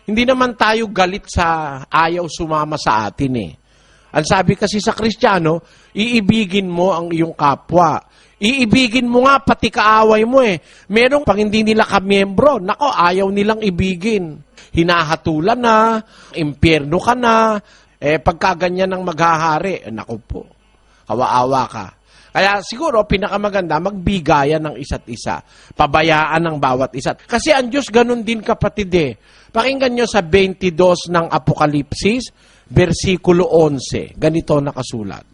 hindi naman tayo galit sa ayaw sumama sa atin Ang sabi kasi sa Kristiyano, iibigin mo ang iyong kapwa. Iibigin mo nga pati kaaway mo Merong pag hindi nila kamiyembro, nako, ayaw nilang ibigin. Hinahatulan na, impyerno ka na, pagkaganyan ng maghahari, naku po, kawaawa ka. Kaya siguro, pinakamaganda, magbigayan ng isa't isa. Pabayaan ng bawat isa. Kasi ang Diyos ganun din kapatid Pakinggan nyo sa 22 ng Apokalipsis, versikulo 11. Ganito nakasulat.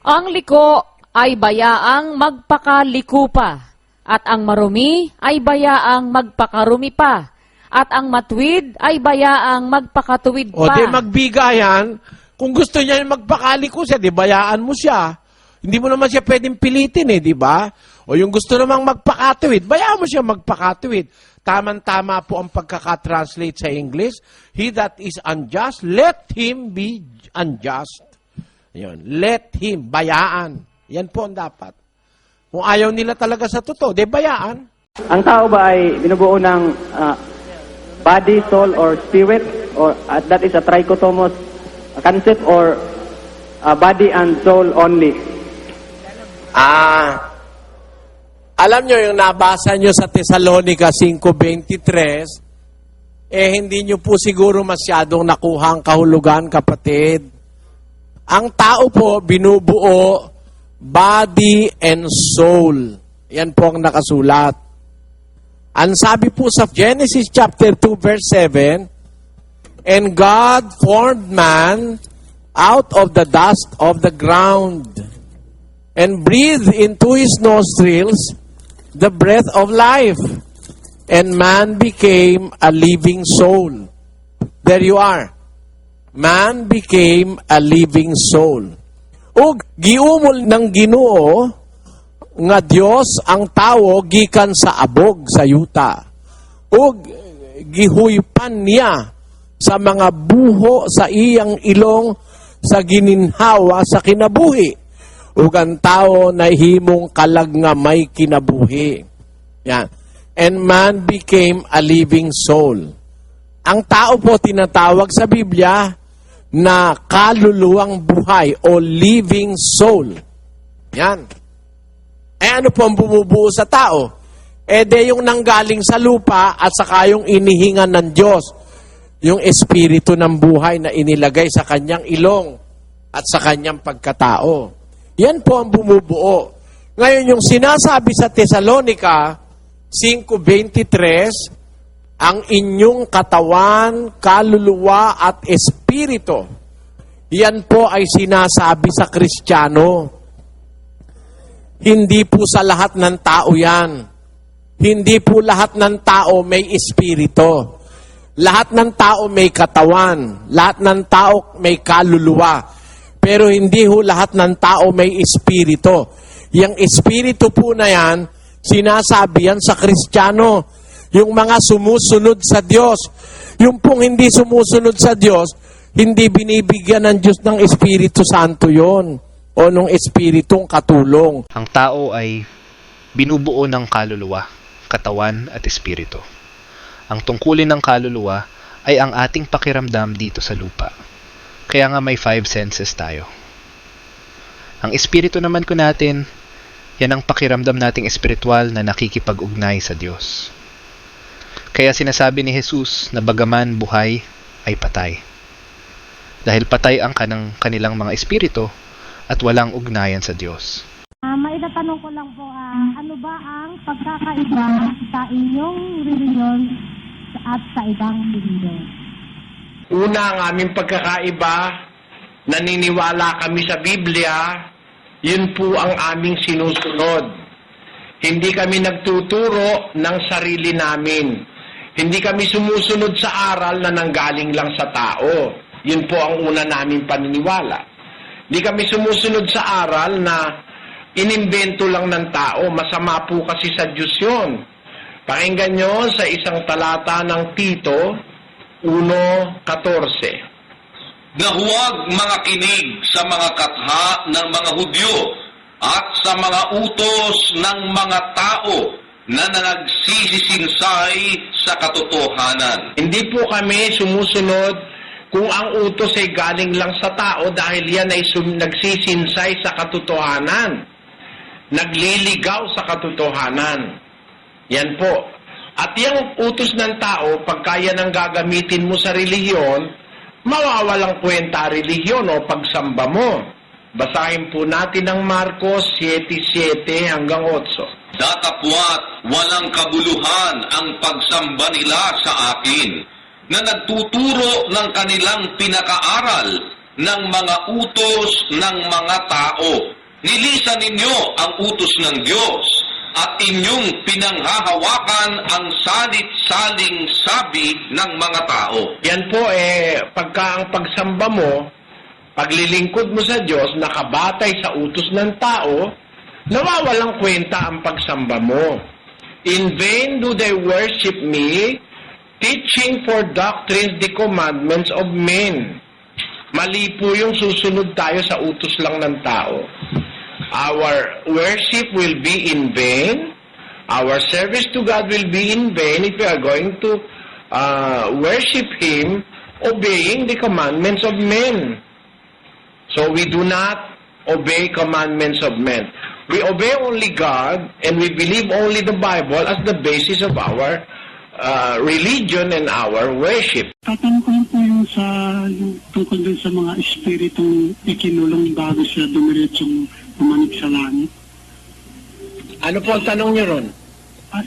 Ang liko ay bayaang magpakaliko pa, at ang marumi ay bayaang magpakarumi pa, at ang matuwid ay bayaang magpakatuwid pa. O magbigayan, kung gusto niya magpakaliko siya, bayaan mo siya. Hindi mo naman siya pwedeng pilitin di ba? O yung gusto namang magpakatuwid, bayaan mo siya magpakatuwid. Tama-tama po ang pagkakatranslate sa English. He that is unjust, let him be unjust. Yun. Let him, bayaan. Yan po ang dapat. Kung ayaw nila talaga sa totoo, bayaan. Ang tao ba ay binubuo ng body, soul, or spirit? Or that is a trichotomous concept, or body and soul only? Alam nyo, yung nabasa nyo sa Thessalonica 5:23, hindi nyo po siguro masyadong nakuha ang kahulugan, kapatid. Ang tao po, binubuo body and soul. Yan po ang nakasulat. Ang sabi po sa Genesis chapter 2 verse 7, and God formed man out of the dust of the ground and breathed into his nostrils the breath of life, and man became a living soul. There you are. Man became a living soul. O giumol ng Ginoo nga Dios ang tao gikan sa abog sa yuta. O gihuypan niya sa mga buho sa iyang ilong sa gininhawa sa kinabuhi. Ug ang tao nahimong kalag nga may kinabuhi. Yan. And man became a living soul. Ang tao po tinatawag sa Biblia na kaluluwang buhay o living soul. Yan. Ano po ang bumubuo sa tao? Yung nanggaling sa lupa at saka yung inihingan ng Diyos. Yung espiritu ng buhay na inilagay sa kanyang ilong at sa kanyang pagkatao. Yan po ang bumubuo. Ngayon, yung sinasabi sa Thessalonica 5:23, ang inyong katawan, kaluluwa at espiritu. Yan po ay sinasabi sa Kristiyano. Hindi po sa lahat ng tao yan. Hindi po lahat ng tao may espiritu. Lahat ng tao may katawan. Lahat ng tao may kaluluwa. Pero hindi ho lahat ng tao may espiritu. Yung espiritu po na yan, sinasabi yan sa Kristiyano. Yung mga sumusunod sa Diyos. Yung pong hindi sumusunod sa Diyos, hindi binibigyan ng Diyos ng Espiritu Santo yon o ng Espiritong katulong. Ang tao ay binubuo ng kaluluwa, katawan at espiritu. Ang tungkulin ng kaluluwa ay ang ating pakiramdam dito sa lupa. Kaya nga may 5 senses tayo. Ang espiritu naman ko natin, Yan ang pakiramdam nating espiritual na nakikipag-ugnay sa Diyos. Kaya sinasabi ni Jesus na bagaman buhay ay patay. Dahil patay ang kanilang mga espiritu at walang ugnayan sa Diyos. Maitatanong ko lang po, ano ba ang pagkakaiba sa inyong reliyon at sa ibang reliyon? Una, ang aming pagkakaiba, naniniwala kami sa Biblia, yun po ang aming sinusunod. Hindi kami nagtuturo ng sarili namin. Hindi kami sumusunod sa aral na nanggaling lang sa tao. Yun po ang una naming paniniwala. Hindi kami sumusunod sa aral na inimbento lang ng tao. Masama po kasi sa Diyos yun. Pakinggan nyo sa isang talata ng Tito 1:14. Na huwag mga kinig sa mga katha ng mga Hudyo at sa mga utos ng mga tao na nagsisisinsay sa katotohanan. Hindi po kami sumusunod kung ang utos ay galing lang sa tao dahil yan ay nagsisinsay sa katotohanan. Nagliligaw sa katotohanan. Yan po. At yung utos ng tao, pagka yan ang gagamitin mo sa relihiyon, mawawalang kwenta relihiyon o pagsamba mo. Basahin po natin ang Marcos 7:7 hanggang 8. Datapwat walang kabuluhan ang pagsamba nila sa akin, na nagtuturo ng kanilang pinakaaral ng mga utos ng mga tao. Nilisan ninyo ang utos ng Diyos at inyong pinanghahawakan ang salit-saling sabi ng mga tao. Yan po pagka ang pagsamba mo, paglilingkod mo sa Diyos, nakabatay sa utos ng tao, nawawalang kwenta ang pagsamba mo. In vain do they worship me, teaching for doctrines the commandments of men. Mali po yung susunod tayo sa utos lang ng tao. Our worship will be in vain. Our service to God will be in vain if we are going to worship Him obeying the commandments of men. So we do not obey commandments of men. We obey only God and we believe only the Bible as the basis of our religion and our worship. Tatanong ko po yung tungkol din sa mga espiritong ikinulong bago siya dumiretsong pumanik sa langit. Ano po ang tanong niyo ron?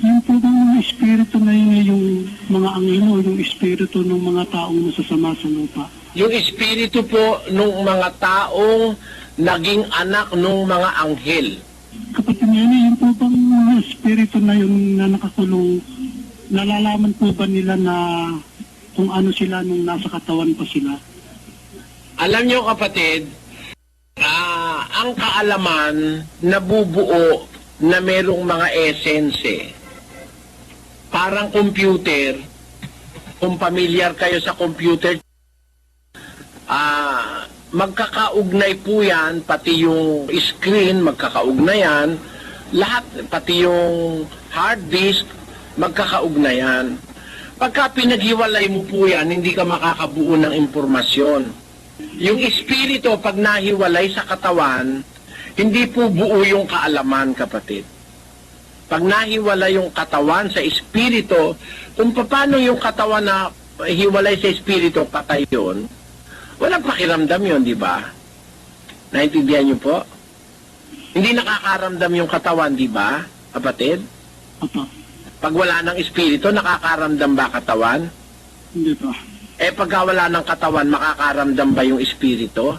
Yung po bang mga espiritu na yun ay yung mga anghel o yung espiritu ng mga taong masasama sa lupa? Yung espiritu po ng mga taong naging anak ng mga anghel. Kapatid niya, yung po bang mga espiritu na yun na nakakulong, nalalaman po ba nila na kung ano sila nung nasa katawan pa sila? Alam niyo kapatid, ang kaalaman nabubuo na merong mga essence. Parang computer, kung familiar kayo sa computer, magkakaugnay po yan, pati yung screen, magkakaugnayan, lahat, pati yung hard disk, magkakaugnayan. Pagka pinaghiwalay mo po yan, hindi ka makakabuo ng impormasyon. Yung espiritu, pag nahiwalay sa katawan, hindi po buo yung kaalaman, kapatid. Pag nahiwalay yung katawan sa espiritu, kung paano yung katawan na hiwalay sa espiritu, patay yun, walang pakiramdam yun, di ba? Naintindihan niyo po? Hindi nakakaramdam yung katawan, di ba, kapatid? Pag wala ng espiritu, nakakaramdam ba katawan? Hindi pa. Pagka wala ng katawan, makakaramdam ba yung espiritu?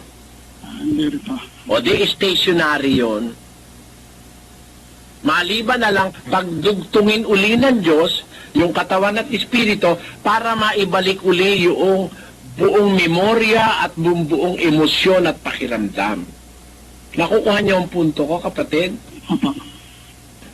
Hindi pa. O di stationary yun. Maliban na lang, pagdugtungin uli ng Diyos, yung katawan at espiritu, para maibalik uli yung buong memorya at buong emosyon at pakiramdam. Nakukuha niyo ang punto ko, kapatid?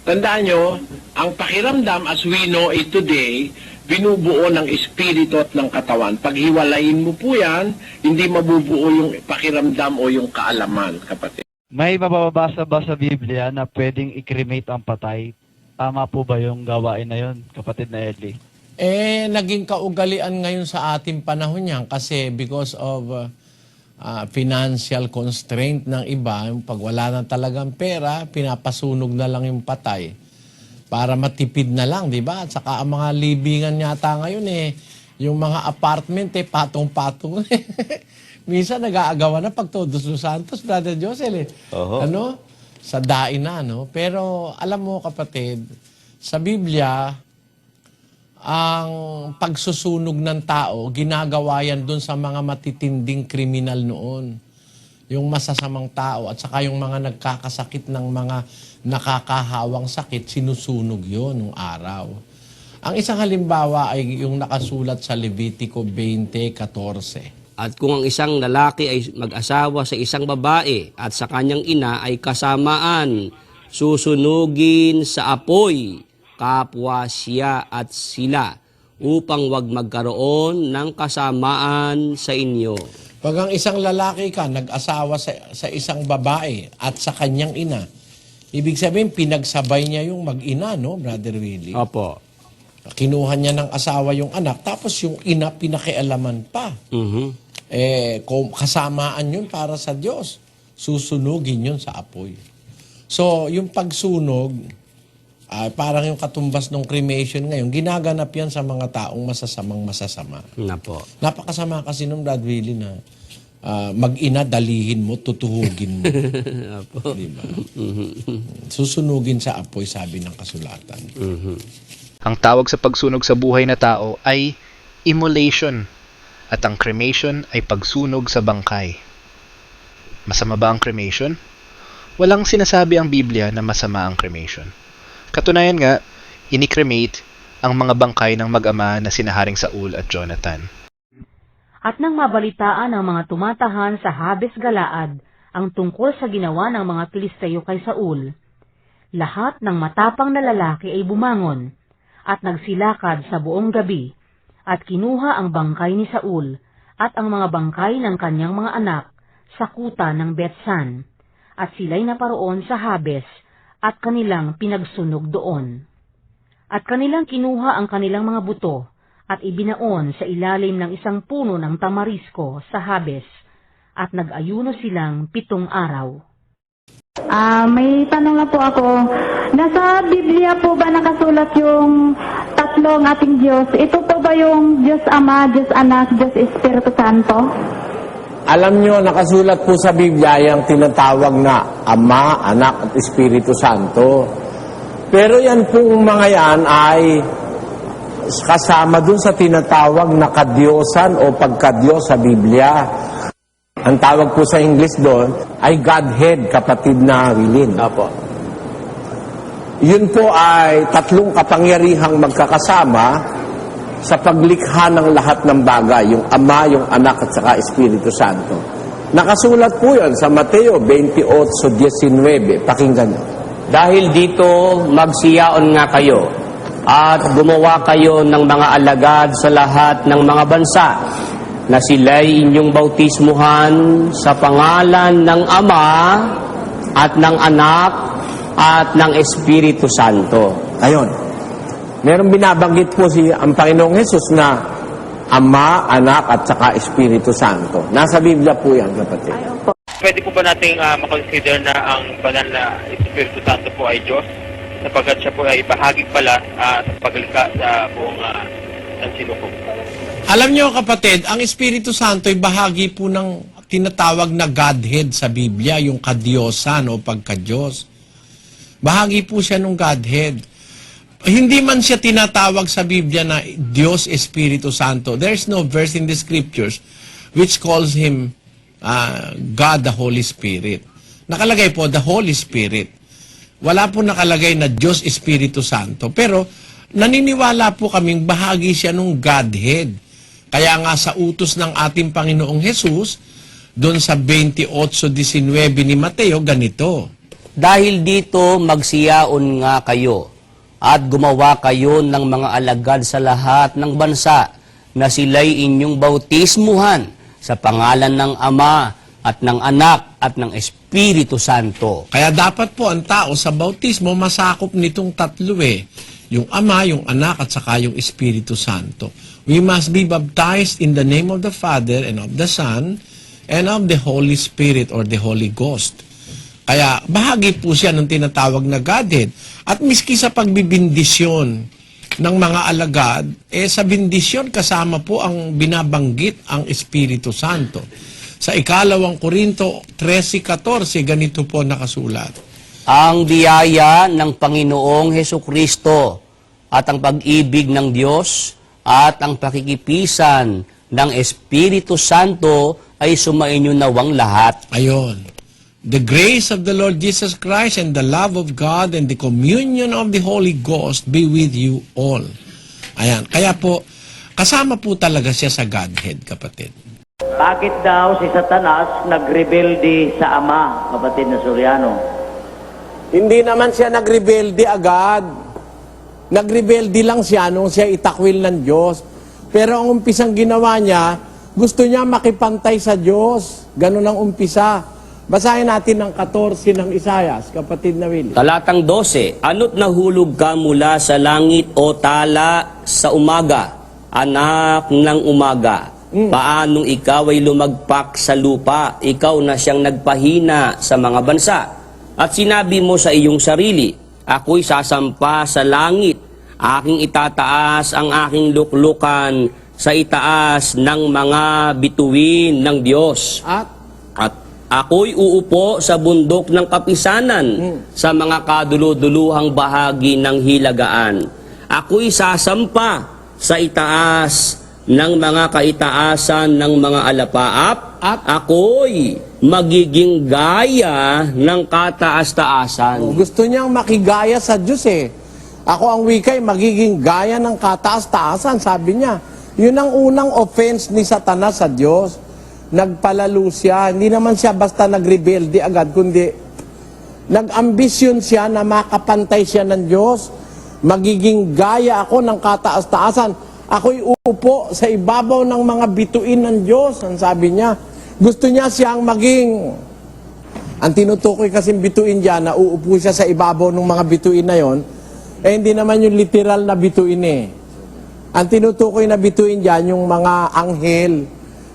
Tandaan nyo, ang pakiramdam as we know it today, binubuo ng espiritu at ng katawan. Pag hiwalayin mo po yan, hindi mabubuo yung pakiramdam o yung kaalaman, kapatid. May mababasa ba sa Biblia na pwedeng i-cremate ang patay? Tama po ba yung gawain na yun, kapatid na Eli? Naging kaugalian ngayon sa ating panahon yan kasi because of financial constraint ng iba, yung pag wala na talagang pera, pinapasunog na lang yung patay para matipid na lang, di ba? At saka ang mga libingan yata ngayon yung mga apartment patong-patong. Minsan nag-aagawan na pag Todos los Santos, Brother Josel sa dain na, no? Pero alam mo kapatid, sa Biblia, ang pagsusunog ng tao, ginagawa yan dun sa mga matitinding kriminal noon. Yung masasamang tao at saka yung mga nagkakasakit ng mga nakakahawang sakit, sinusunog yon nung araw. Ang isang halimbawa ay yung nakasulat sa Levitico 20:14. At kung ang isang lalaki ay mag-asawa sa isang babae at sa kanyang ina ay kasamaan, susunugin sa apoy kapwa siya at sila upang wag magkaroon ng kasamaan sa inyo. Pag ang isang lalaki ka, nag-asawa sa isang babae at sa kanyang ina, ibig sabihin, pinagsabay niya yung mag-ina, no, Brother Willie? Opo. Kinuha niya ng asawa yung anak, tapos yung ina pinakialaman pa. Kung kasamaan yun para sa Diyos, susunugin yun sa apoy. So, yung pagsunog, parang yung katumbas ng cremation ngayon, ginaganap yan sa mga taong masasama. Napo. Napakasama kasi nung Brad Willie na mag-ina, dalihin mo, tutuhugin mo. Apo. Diba? Susunugin sa apoy, sabi ng kasulatan. Ang tawag sa pagsunog sa buhay na tao ay immolation at ang cremation ay pagsunog sa bangkay. Masama ba ang cremation? Walang sinasabi ang Biblia na masama ang cremation. Katunayan nga, inikremate ang mga bangkay ng mag-ama na sina Haring Saul at Jonathan. At nang mabalitaan ng mga tumatahan sa Habes Galaad ang tungkol sa ginawa ng mga Pilisteo kay Saul, lahat ng matapang na lalaki ay bumangon at nagsilakad sa buong gabi at kinuha ang bangkay ni Saul at ang mga bangkay ng kanyang mga anak sa kuta ng Betsan at sila'y naparoon sa Habes at kanilang pinagsunog doon. At kanilang kinuha ang kanilang mga buto at ibinaon sa ilalim ng isang puno ng tamarisko sa Habes at nag-ayuno silang 7 araw. May tanong na po ako. Nasa Biblia po ba nakasulat yung tatlong ating Diyos? Ito po ba yung Diyos Ama, Diyos Anak, Diyos Espiritu Santo? Alam nyo, nakasulat po sa Biblia yung tinatawag na Ama, Anak at Espiritu Santo. Pero yan pong mga yan ay kasama dun sa tinatawag na kadyosan o pagkadyos sa Biblia. Ang tawag po sa English doon ay Godhead, kapatid na Wilin. Apo. Yun po ay tatlong kapangyarihang magkakasama sa paglikha ng lahat ng bagay, yung Ama, yung Anak at saka Espiritu Santo. Nakasulat po yun sa Mateo 28:19. Pakinggan nyo. Dahil dito magsiyaon nga kayo at gumawa kayo ng mga alagad sa lahat ng mga bansa na sila'y inyong bautismuhan sa pangalan ng Ama at ng Anak at ng Espiritu Santo. Ayun. Meron binabanggit po ang Panginoong Hesus na Ama, Anak at saka Espiritu Santo. Nasa Biblia po yan, kapatid. Pwede po ba nating makonsider na ang banal na Espiritu Santo po ay Diyos? Sapagkat siya po ay bahagi pala sa paglikha sa buong sansinukob. Alam nyo kapatid, ang Espiritu Santo ay bahagi po ng tinatawag na Godhead sa Biblia, yung kadyosan o pagkadyos. Bahagi po siya ng Godhead. Hindi man siya tinatawag sa Biblia na Diyos Espiritu Santo. There's no verse in the scriptures which calls Him God the Holy Spirit. Nakalagay po, the Holy Spirit. Wala po nakalagay na Diyos Espiritu Santo. Pero naniniwala po kaming bahagi siya ng Godhead. Kaya nga sa utos ng ating Panginoong Hesus, doon sa 28:19 ni Mateo, ganito. Dahil dito magsiyaon nga kayo at gumawa kayo ng mga alagad sa lahat ng bansa na sila'y inyong bautismuhan sa pangalan ng Ama at ng Anak at ng Espiritu Santo. Kaya dapat po ang tao sa bautismo masakop nitong tatlo yung Ama, yung Anak at saka yung Espiritu Santo. We must be baptized in the name of the Father and of the Son and of the Holy Spirit or the Holy Ghost. Kaya bahagi po siya ng tinatawag na Godhead. At miski sa pagbibindisyon ng mga alagad, sa bindisyon kasama po ang binabanggit ang Espiritu Santo. Sa 2 Korinto 13:14, ganito po nakasulat. Ang biyaya ng Panginoong Hesukristo at ang pag-ibig ng Diyos at ang pakikipisan ng Espiritu Santo ay sumainyo nawang lahat. Ayon. The grace of the Lord Jesus Christ and the love of God and the communion of the Holy Ghost be with you all. Ayan. Kaya po, kasama po talaga siya sa Godhead, kapatid. Bakit daw si Satanas nagrebelde sa Ama, kapatid na Soriano? Hindi naman siya nagrebelde agad. Nagrebelde lang siya nung siya itakwil ng Diyos. Pero ang umpisang ginawa niya, gusto niya makipantay sa Diyos. Ganun ang umpisa. Basahin natin ang 14 ng Isayas, kapatid na Willie. Talatang 12, ano't nahulog ka mula sa langit o tala sa umaga, anak ng umaga? Paanong ikaw ay lumagpak sa lupa, ikaw na siyang nagpahina sa mga bansa? At sinabi mo sa iyong sarili, ako'y sasampa sa langit, aking itataas ang aking luklukan sa itaas ng mga bituin ng Diyos. At ako'y uupo sa bundok ng kapisanan sa mga kaduluduluhang bahagi ng hilagaan. Ako'y sasampa sa itaas ng mga kaitaasan ng mga alapaap at ako'y magiging gaya ng kataas-taasan. Gusto niyang makigaya sa Diyos eh. Ako ang wikay, magiging gaya ng kataas-taasan, sabi niya. Yun ang unang offense ni Satanas sa Diyos. Nagpalalo siya. Hindi naman siya basta nagrebelde agad, kundi nag-ambisyon siya na makapantay siya ng Diyos. Magiging gaya ako ng kataas-taasan. Ako'y uupo sa ibabaw ng mga bituin ng Diyos. Ang sabi niya, gusto niya siyang maging, ang tinutukoy kasing bituin diyan, na uupo siya sa ibabaw ng mga bituin na yon, hindi naman yung literal na bituin eh. Ang tinutukoy na bituin diyan, yung mga anghel.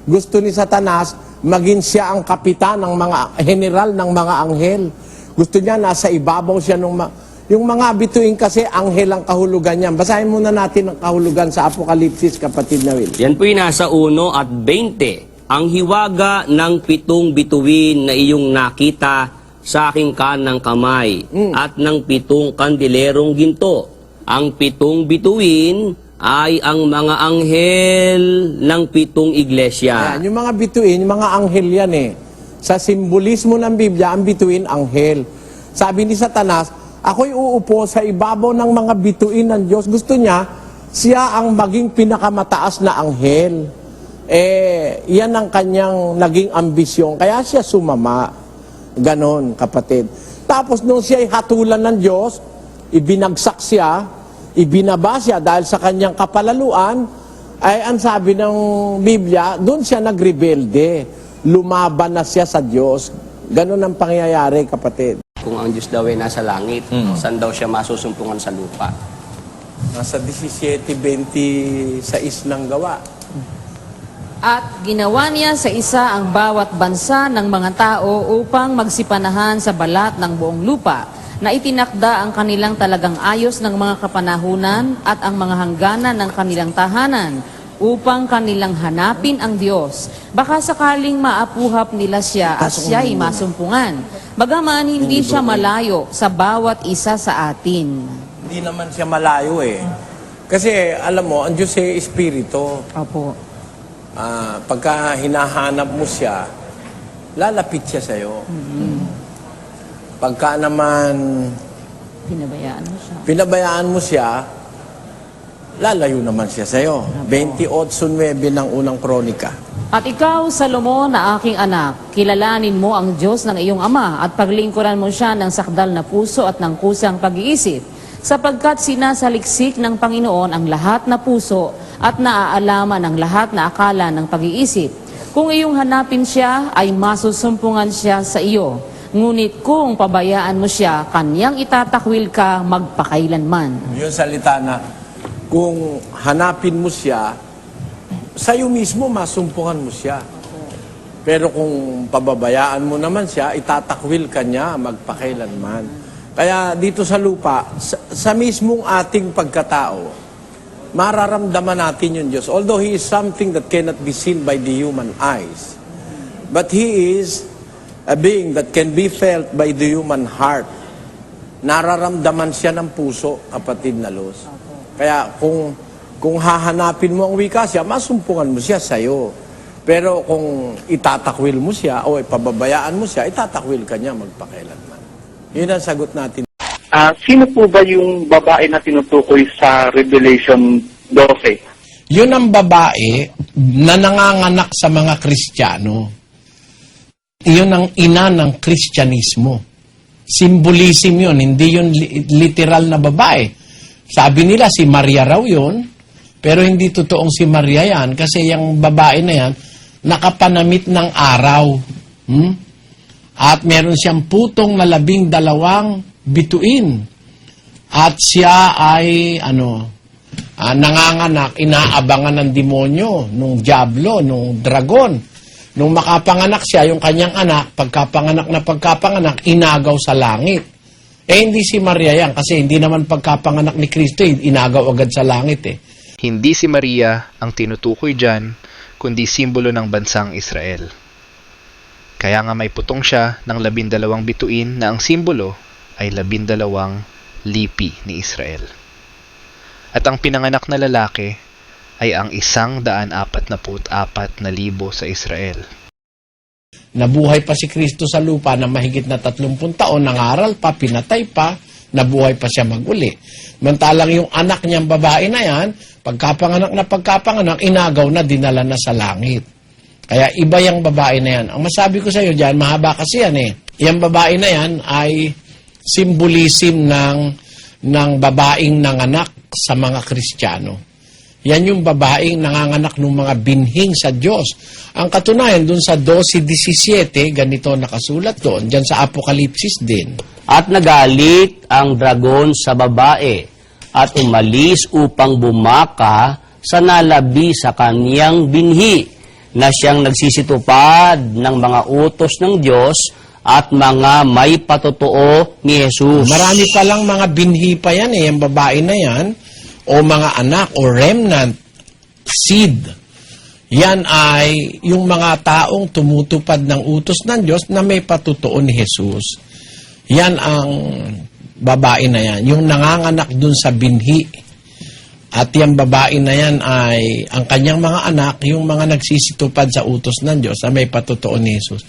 Gusto ni Satanas, maging siya ang kapitan ng mga general ng mga anghel. Gusto niya, nasa ibabaw siya ng yung mga bituin kasi, anghel ang kahulugan niya. Basahin muna natin ang kahulugan sa Apokalipsis, kapatid na Will. Yan po'y nasa 1 at 20. Ang hiwaga ng 7 bituin na iyong nakita sa aking kanang kamay at ng 7 kandilerong ginto. Ang 7 bituin ay ang mga anghel ng 7 iglesia. Ayan, yung mga bituin, yung mga anghel yan eh. Sa simbolismo ng Biblia, ang bituin, anghel. Sabi ni Satanas, ako'y uupo sa ibabaw ng mga bituin ng Diyos. Gusto niya, siya ang maging pinakamataas na anghel. Yan ang kanyang naging ambisyon. Kaya siya sumama. Ganon, kapatid. Tapos nung siya'y hatulan ng Diyos, ibinagsak siya, ibinaba siya dahil sa kanyang kapalaluan, ay ang sabi ng Biblia, doon siya nagrebelde. Lumaban na siya sa Diyos. Ganon ang pangyayari, kapatid. Kung ang Diyos daw ay nasa langit, saan daw siya masusumpungan sa lupa? Nasa 17:26 ng gawa. At ginawa niya sa isa ang bawat bansa ng mga tao upang magsipanahan sa balat ng buong lupa, na itinakda ang kanilang talagang ayos ng mga kapanahunan at ang mga hangganan ng kanilang tahanan, upang kanilang hanapin ang Diyos. Baka sakaling maapuhap nila siya at siya'y masumpungan. Bagaman hindi siya malayo sa bawat isa sa atin. Hindi naman siya malayo eh. Kasi alam mo, ang Diyos ay Espiritu. Opo. Pagka hinahanap mo siya, lalapit siya sa'yo. Pagka naman pinabayaan mo siya, lalayo naman siya sa'yo. 28:9 ng unang kronika. At ikaw, Salomon, na aking anak, kilalanin mo ang Diyos ng iyong ama at paglingkuran mo siya ng sakdal na puso at ng kusang pag-iisip, sapagkat sinasaliksik ng Panginoon ang lahat na puso at naaalaman ang lahat na akala ng pag-iisip. Kung iyong hanapin siya, ay masusumpungan siya sa iyo. Ngunit kung pabayaan mo siya, kanyang itatakwil ka magpakailanman. Yung salita na, kung hanapin mo siya, sa'yo mismo masumpungan mo siya. Pero kung pababayaan mo naman siya, itatakwil ka niya magpakailanman. Kaya dito sa lupa, sa mismong ating pagkatao, mararamdaman natin yung Diyos. Although He is something that cannot be seen by the human eyes. But He is a being that can be felt by the human heart. Nararamdaman siya ng puso, kapatid na Luz. Kaya kung hahanapin mo ang wika siya, masumpungan mo siya sa'yo. Pero kung itatakwil mo siya o ipababayaan mo siya, itatakwil ka niya magpakailanman. Yun ang sagot natin. Sino po ba yung babae na tinutukoy sa Revelation 12? Yun ang babae na nanganganak sa mga Kristiyano. Yun ang ina ng Kristyanismo. Symbolism yun, hindi yun literal na babae. Sabi nila si Maria raw yun, pero hindi totoong si Maria yan kasi yung babae na yan, nakapanamit ng araw. At meron siyang putong na 12 bituin. At siya ay, nanganganak, inaabangan ng demonyo, nung diablo, nung dragon. Nung makapanganak siya, yung kanyang anak, pagkapanganak, inagaw sa langit. Hindi si Maria yan, kasi hindi naman pagkapanganak ni Kristo, inagaw agad sa langit Hindi si Maria ang tinutukoy dyan, kundi simbolo ng bansang Israel. Kaya nga may putong siya ng 12 bituin na ang simbolo ay 12 lipi ni Israel. At ang pinanganak na lalaki ay ang 144,000 sa Israel. Nabuhay pa si Kristo sa lupa na mahigit na 30 taon, nangaral pa, pinatay pa, nabuhay pa siya maguli. Mantalang yung anak niyang babae na yan, pagkapanganak, inagaw na, dinala na sa langit. Kaya iba yung babae na yan. Ang masabi ko sa iyo dyan, mahaba kasi yan Yung babae na yan ay symbolism ng babaeng nanganak sa mga Kristiyano. Yan yung babaeng nanganganak ng mga binhing sa Diyos. Ang katunayan, dun sa 12:17, ganito nakasulat doon, dyan sa Apokalipsis din. At nagalit ang dragon sa babae at umalis upang bumaka sa nalabi sa kaniyang binhi na siyang nagsisitupad ng mga utos ng Diyos at mga may patotoo ni Jesus. Marami palang mga binhi pa yan yung babae na yan, o mga anak, o remnant, seed. Yan ay yung mga taong tumutupad ng utos ng Diyos na may patotoo ni Jesus. Yan ang babae na yan, yung nanganganak dun sa binhi. At yung babae na yan ay ang kanyang mga anak, yung mga nagsisitupad sa utos ng Diyos na may patotoo ni Jesus.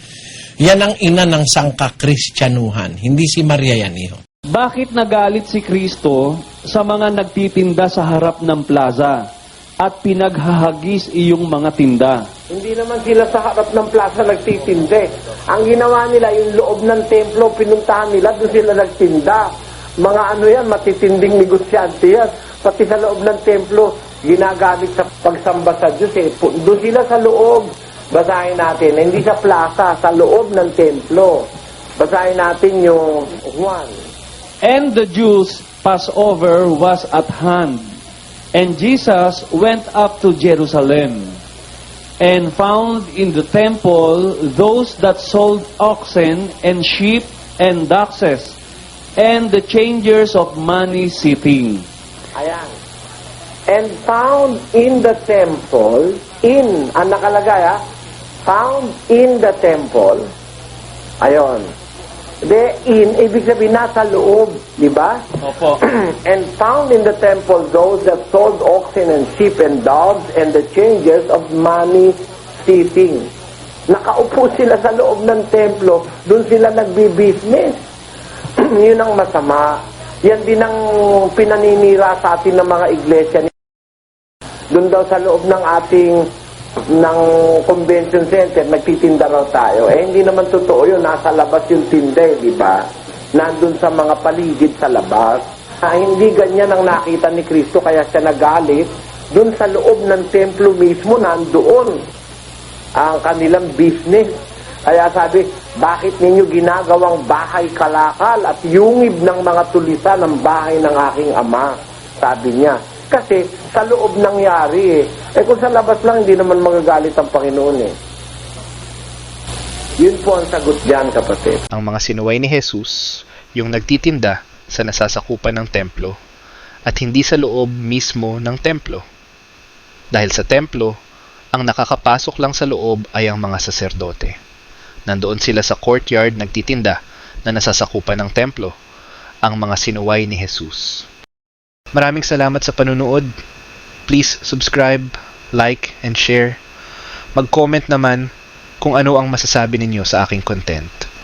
Yan ang ina ng sangka-Kristyanuhan. Hindi si Maria yan, iho. Bakit nagalit si Kristo sa mga nagtitinda sa harap ng plaza at pinaghahagis iyong mga tinda? Hindi naman sila sa harap ng plaza nagtitinde. Ang ginawa nila, yung loob ng templo, pinuntahan nila, doon sila nagtinda. Mga yan, matitinding negosyante yan. Pati sa loob ng templo, ginagamit sa pagsamba sa Diyos. Doon sila sa loob. Basahin natin, hindi sa plaza, sa loob ng templo. Basahin natin yung Juan. And the Jews' Passover was at hand, and Jesus went up to Jerusalem, and found in the temple those that sold oxen and sheep and doxes, and the changers of money sitting. Ayan. And found in the temple, ang nakalagay found in the temple, ayon. Ibig sabihin nasa loob, di ba? Opo. And found in the temple those that sold oxen and sheep and doves and the changers of money sitting. Nakaupo sila sa loob ng templo, doon sila nagbi-business. Yun ang masama. Yan din ang pinaninira sa atin ng mga iglesia. Doon daw sa loob ng ating convention center, nagtitinda raw tayo. Hindi naman totoo yun. Nasa labas yung tinde, di ba? Nandun sa mga paligid sa labas. Hindi ganyan ang nakita ni Kristo, kaya siya nagalit. Doon sa loob ng templo mismo, nandoon ang kanilang business. Kaya sabi, bakit ninyo ginagawang bahay kalakal at yungib ng mga tulisan ng bahay ng aking ama? Sabi niya. Kasi sa loob nangyari kung sa labas lang, hindi naman magagalit ang Panginoon Yun po ang sagot dyan, kapatid. Ang mga sinuway ni Jesus, yung nagtitinda sa nasasakupan ng templo at hindi sa loob mismo ng templo. Dahil sa templo, ang nakakapasok lang sa loob ay ang mga saserdote. Nandoon sila sa courtyard nagtitinda na nasasakupan ng templo, ang mga sinuway ni Jesus. Maraming salamat sa panunood. Please subscribe, like, and share. Mag-comment naman kung ano ang masasabi ninyo sa aking content.